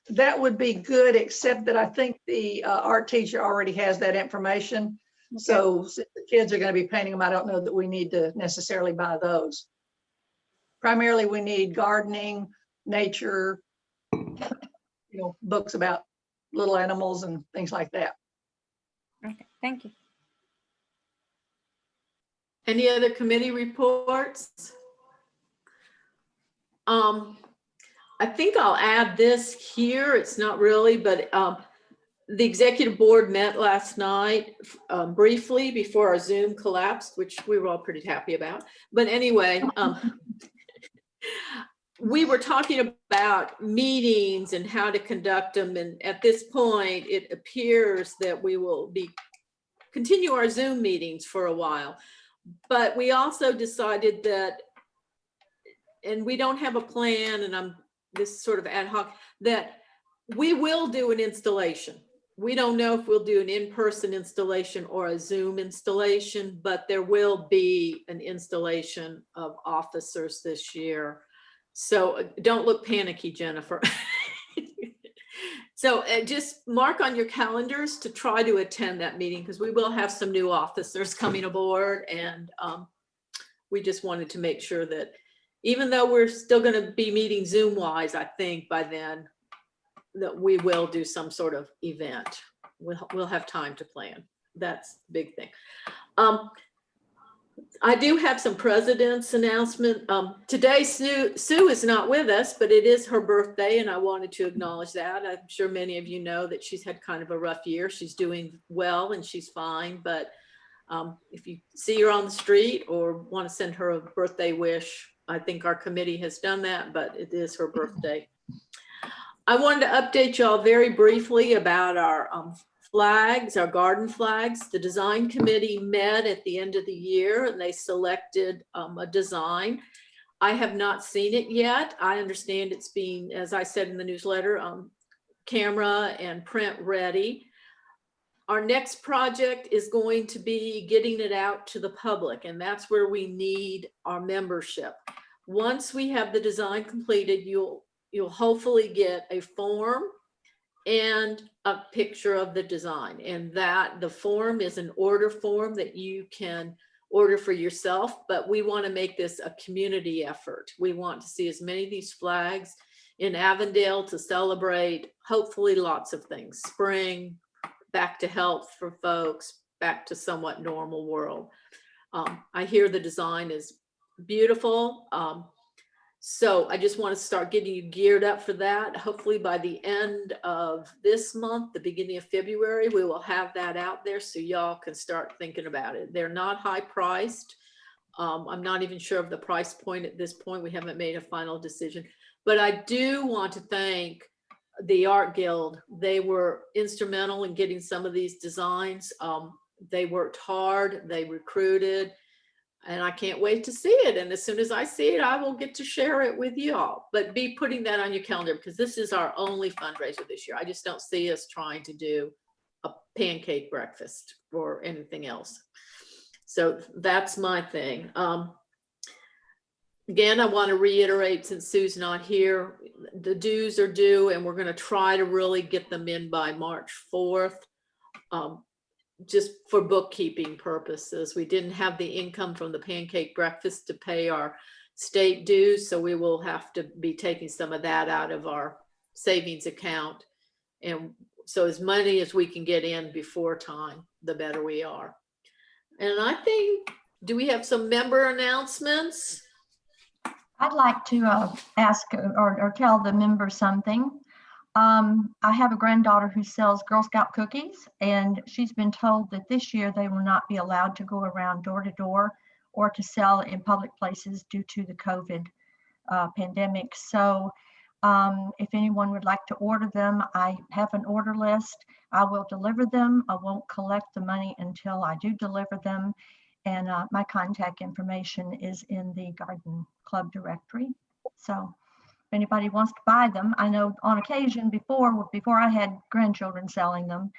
S7: That would be good, except that I think the art teacher already has that information.
S9: Okay.
S7: So since the kids are going to be painting them, I don't know that we need to necessarily buy those. Primarily, we need gardening, nature, books about little animals and things like that.
S9: Okay, thank you.
S4: Any other committee reports? I think I'll add this here. It's not really, but the executive board met last night briefly before our Zoom collapsed, which we were all pretty happy about. But anyway, we were talking about meetings and how to conduct them. And at this point, it appears that we will continue our Zoom meetings for a while. But we also decided that, and we don't have a plan, and this sort of ad hoc, that we will do an installation. We don't know if we'll do an in-person installation or a Zoom installation, but there will be an installation of officers this year. So don't look panicky, Jennifer. So just mark on your calendars to try to attend that meeting, because we will have some new officers coming aboard, and we just wanted to make sure that even though we're still going to be meeting Zoom wise, I think by then that we will do some sort of event. We'll have time to plan. That's the big thing. I do have some president's announcement. Today, Sue is not with us, but it is her birthday, and I wanted to acknowledge that. I'm sure many of you know that she's had kind of a rough year. She's doing well and she's fine, but if you see her on the street or want to send her a birthday wish, I think our committee has done that, but it is her birthday. I wanted to update y'all very briefly about our flags, our garden flags. The design committee met at the end of the year and they selected a design. I have not seen it yet. I understand it's being, as I said in the newsletter, camera and print ready. Our next project is going to be getting it out to the public, and that's where we need our membership. Once we have the design completed, you'll hopefully get a form and a picture of the design, and that the form is an order form that you can order for yourself, but we want to make this a community effort. We want to see as many of these flags in Avondale to celebrate, hopefully lots of things. Spring, back to health for folks, back to somewhat normal world. I hear the design is beautiful. So I just want to start getting you geared up for that. Hopefully by the end of this month, the beginning of February, we will have that out there so y'all can start thinking about it. They're not high priced. I'm not even sure of the price point at this point. We haven't made a final decision, but I do want to thank the Art Guild. They were instrumental in getting some of these designs. They worked hard, they recruited, and I can't wait to see it. And as soon as I see it, I will get to share it with y'all. But be putting that on your calendar because this is our only fundraiser this year. I just don't see us trying to do a pancake breakfast or anything else. So that's my thing. Again, I want to reiterate, since Sue's not here, the dues are due and we're going to try to really get them in by March 4th. Just for bookkeeping purposes. We didn't have the income from the pancake breakfast to pay our state dues, so we will have to be taking some of that out of our savings account. And so as many as we can get in before time, the better we are. And I think, do we have some member announcements?
S10: I'd like to ask or tell the members something. I have a granddaughter who sells Girl Scout cookies, and she's been told that this year they will not be allowed to go around door to door or to sell in public places due to the COVID pandemic. So if anyone would like to order them, I have an order list. I will deliver them. I won't collect the money until I do deliver them. And my contact information is in the Garden Club directory. So if anybody wants to buy them, I know on occasion before I had grandchildren selling them,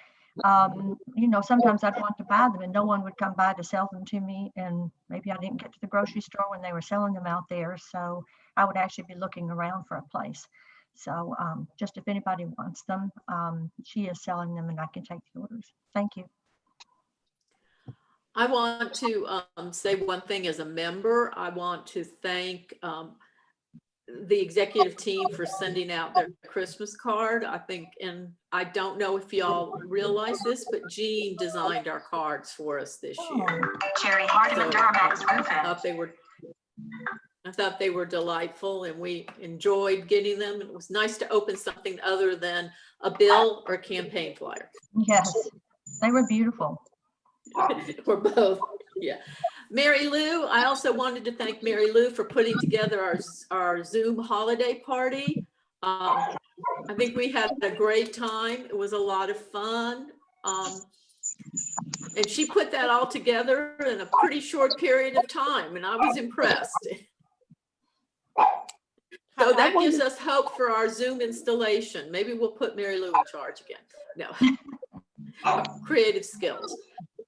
S10: you know, sometimes I'd want to buy them and no one would come by to sell them to me. And maybe I didn't get to the grocery store when they were selling them out there. So I would actually be looking around for a place. So just if anybody wants them, she is selling them and I can take the orders. Thank you.
S4: I want to say one thing as a member. I want to thank the executive team for sending out their Christmas card. I think, and I don't know if y'all realize this, but Jean designed our cards for us this year.
S11: Jerry Hardman, Duramax Roofing.
S4: I thought they were delightful and we enjoyed getting them. It was nice to open something other than a bill or a campaign flyer.
S10: Yes, they were beautiful.
S4: We're both, yeah. Mary Lou, I also wanted to thank Mary Lou for putting together our Zoom holiday party. I think we had a great time. It was a lot of fun. And she put that all together in a pretty short period of time, and I was impressed. So that gives us hope for our Zoom installation. Maybe we'll put Mary Lou in charge again. No, creative skills.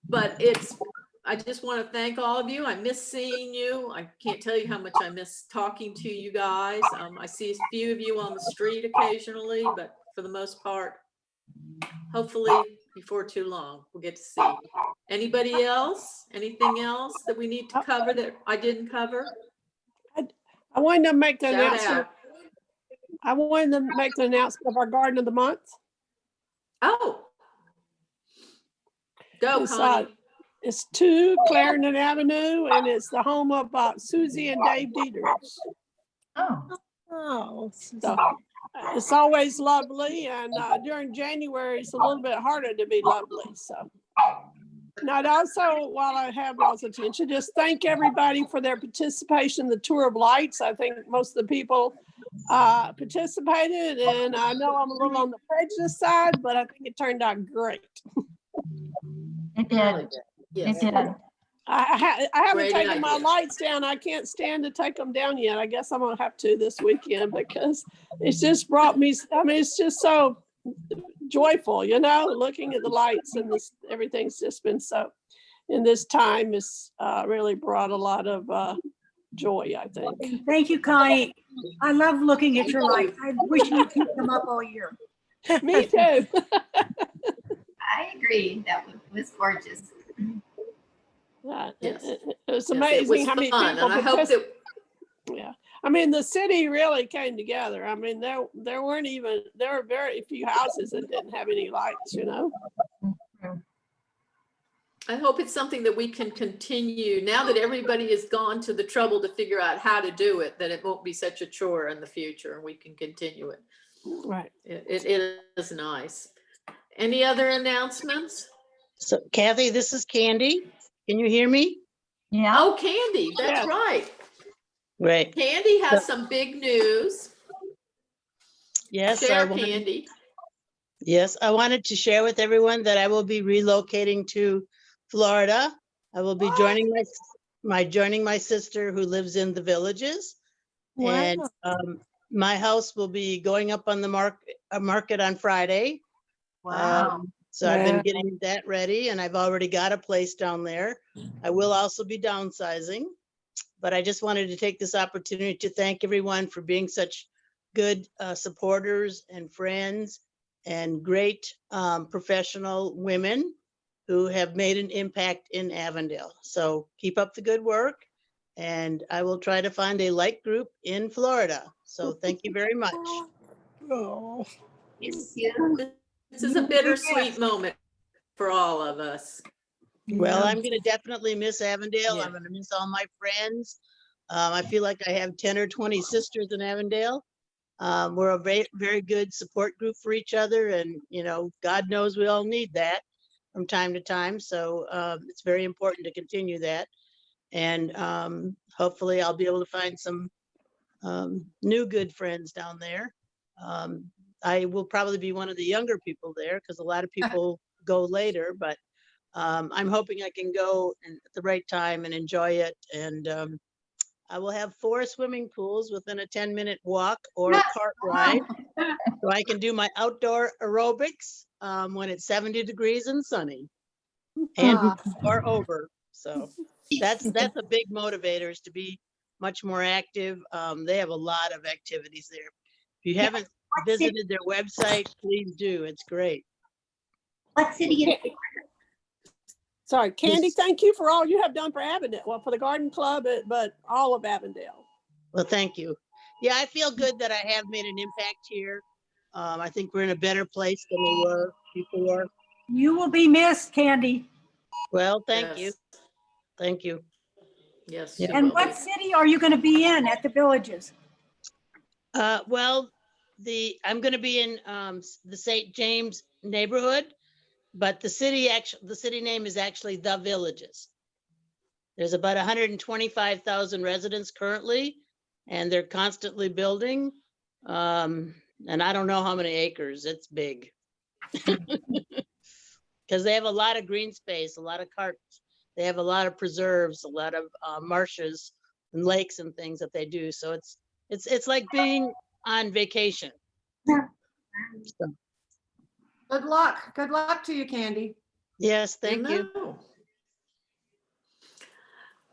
S4: But I just want to thank all of you. I miss seeing you. I can't tell you how much I miss talking to you guys. I see a few of you on the street occasionally, but for the most part, hopefully before too long, we'll get to see. Anybody else? Anything else that we need to cover that I didn't cover?
S12: I wanted to make the
S4: Shout
S12: announcement.
S4: out.
S12: I wanted to make the announcement of our Garden of the Month.
S4: Oh. Go, honey.
S12: It's 2 Clarendon Avenue, and it's the home of Susie and Dave Dieters.
S10: Oh,
S12: So it's always lovely, and during January, it's a little bit harder to be lovely. So And I'd also, while I have y'all's attention, just thank everybody for their participation in the Tour of Lights. I think most of the people participated, and I know I'm a little on the prejudice side, but I think it turned out great.
S10: It did.
S4: Yes.
S10: It did.
S12: I haven't
S4: Great
S12: taken my
S4: idea.
S12: lights down. I can't stand to take them down yet. I guess I'm gonna have to this weekend because it's just brought me, I mean, it's just so joyful, you know, looking at the lights and this, everything's just been so, in this time has really brought a lot of joy, I think.
S3: Thank you, Connie. I love looking at your lights. I wish you'd keep them up all year.
S12: Me too.
S13: I agree. That was gorgeous.
S4: Yes.
S12: It's
S4: Yes, it
S12: amazing
S4: was
S12: how many
S4: fun,
S12: people
S4: and I hope that
S12: Yeah, I mean, the city really came together. I mean, there were very few houses that didn't have any lights, you know?
S4: I hope it's something that we can continue now that everybody has gone to the trouble to figure out how to do it, that it won't be such a chore in the future and we can continue it.
S12: Right.
S4: It is nice. Any other announcements?
S14: So Kathy, this is Candy. Can you hear me?
S10: Yeah.
S4: Oh, Candy, that's
S12: Yes.
S4: right.
S14: Great.
S4: Candy has some big news.
S14: Yes,
S4: Share, Candy.
S14: Yes, I wanted to share with everyone that I will be relocating to Florida. I will be joining my sister who lives in the Villages. And my house will be going up on the market on Friday.
S8: Wow.
S14: So I've been getting that ready and I've already got a place down there. I will also be downsizing, but I just wanted to take this opportunity to thank everyone for being such good supporters and friends and great professional women who have made an impact in Avondale. So keep up the good work and I will try to find a like group in Florida. So thank you very much.
S12: Oh.
S13: Yes, you.
S4: This is a bittersweet moment for all of us.
S14: Well, I'm going to definitely miss Avondale.
S4: Yeah.
S14: I'm going to miss all my friends. I feel like I have 10 or 20 sisters in Avondale. We're a very, very good support group for each other. And, you know, God knows we all need that from time to time. So it's very important to continue that. And hopefully I'll be able to find some new good friends down there. I will probably be one of the younger people there because a lot of people go later, but I'm hoping I can go at the right time and enjoy it. And I will have 4 swimming pools within a 10-minute walk or a cart ride. So I can do my outdoor aerobics when it's 70 degrees and sunny and or over. So that's a big motivator, is to be much more active. They have a lot of activities there. If you haven't visited their website, please do. It's great.
S13: What city is it?
S12: Sorry, Candy, thank you for all you have done for Avondale. Well, for the Garden Club, but all of Avondale.
S14: Well, thank you. Yeah, I feel good that I have made an impact here. I think we're in a better place than we were before.
S3: You will be missed, Candy.
S14: Well, thank you.
S4: Yes.
S14: Thank you.
S4: Yes.
S14: Yeah.
S4: she
S3: And
S4: will
S3: what
S4: be.
S3: city are you going to be in at the Villages?
S14: Well, I'm going to be in the St. James neighborhood, but the city name is actually The Villages. There's about 125,000 residents currently, and they're constantly building. And I don't know how many acres. It's big. Because they have a lot of green space, a lot of carts. They have a lot of preserves, a lot of marshes and lakes and things that they do. So it's like being on vacation. So,
S8: Good luck. Good luck to you, Candy.
S14: yes, thank you.
S4: know.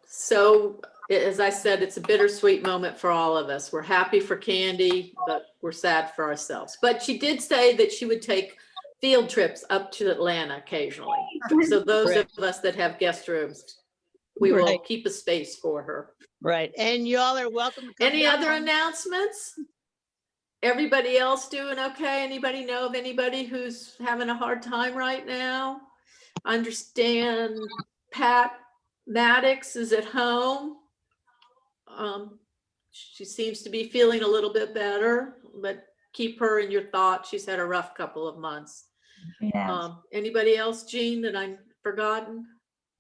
S4: So, as I said, it's a bittersweet moment for all of us. We're happy for Candy, but we're sad for ourselves. But she did say that she would take field trips up to Atlanta occasionally. So those
S14: Right.
S4: of us that have guest rooms, we will
S14: Right.
S4: keep a space for her.
S14: Right. And y'all are welcome to come
S4: Any
S14: down.
S4: other announcements? Everybody else doing okay? Anybody know of anybody who's having a hard time right now? I understand Pat Maddox is at home. She seems to be feeling a little bit better, but keep her in your thoughts. She's had a rough couple of months.
S10: Yes.
S4: Anybody else, Jean, that I'm forgotten?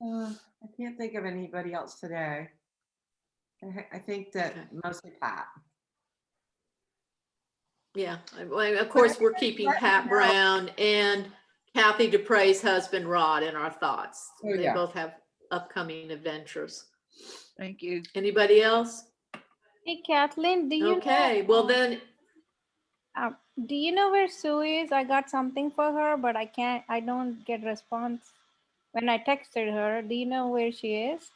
S8: I can't think of anybody else today. I think that mostly Pat.
S4: Yeah, well, of course, we're keeping Pat Brown and Kathy DuPre's husband Rod in our thoughts.
S8: Oh,
S4: They
S8: yeah.
S4: both have upcoming adventures.
S15: Thank you.
S4: Anybody else?
S9: Hey, Kathleen, do you
S4: Okay,
S9: know?
S4: well then,
S9: Do you know where Sue is? I got something for her, but I don't get response when I texted her. Do you know where she is?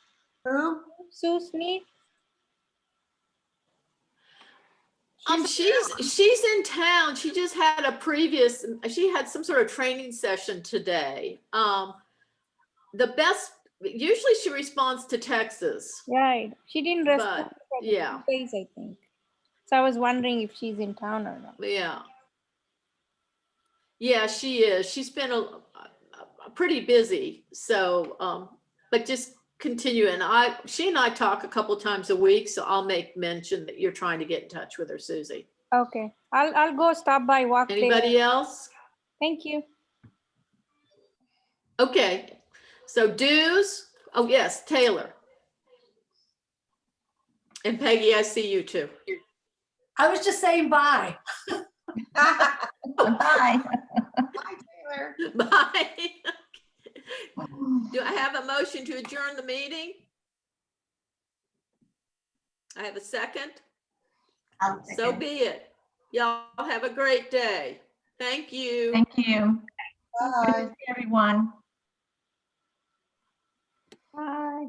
S8: Who?
S9: Sue Sneed?
S4: she's in town. She just had she had some sort of training session today. Usually she responds to texts.
S9: Right. She didn't respond
S4: But,
S9: for
S4: yeah.
S9: 2 days, I think. So I was wondering if she's in town or not.
S4: Yeah. Yeah, she is. She's been pretty busy. So, but just continue. And she and I talk a couple times a week, so I'll make mention that you're trying to get in touch with her, Susie.
S9: Okay. I'll go stop by walk.
S4: Anybody else?
S9: Thank you.
S4: Okay. So dues. Oh, yes, Taylor. And Peggy, I see you too.
S3: I was just saying bye.
S10: Bye.
S8: Bye, Taylor.
S4: Bye. Do I have a motion to adjourn the meeting? I have a second. So be it. Y'all have a great day. Thank you.
S10: Thank you.
S8: Bye.
S10: Everyone.
S9: Bye.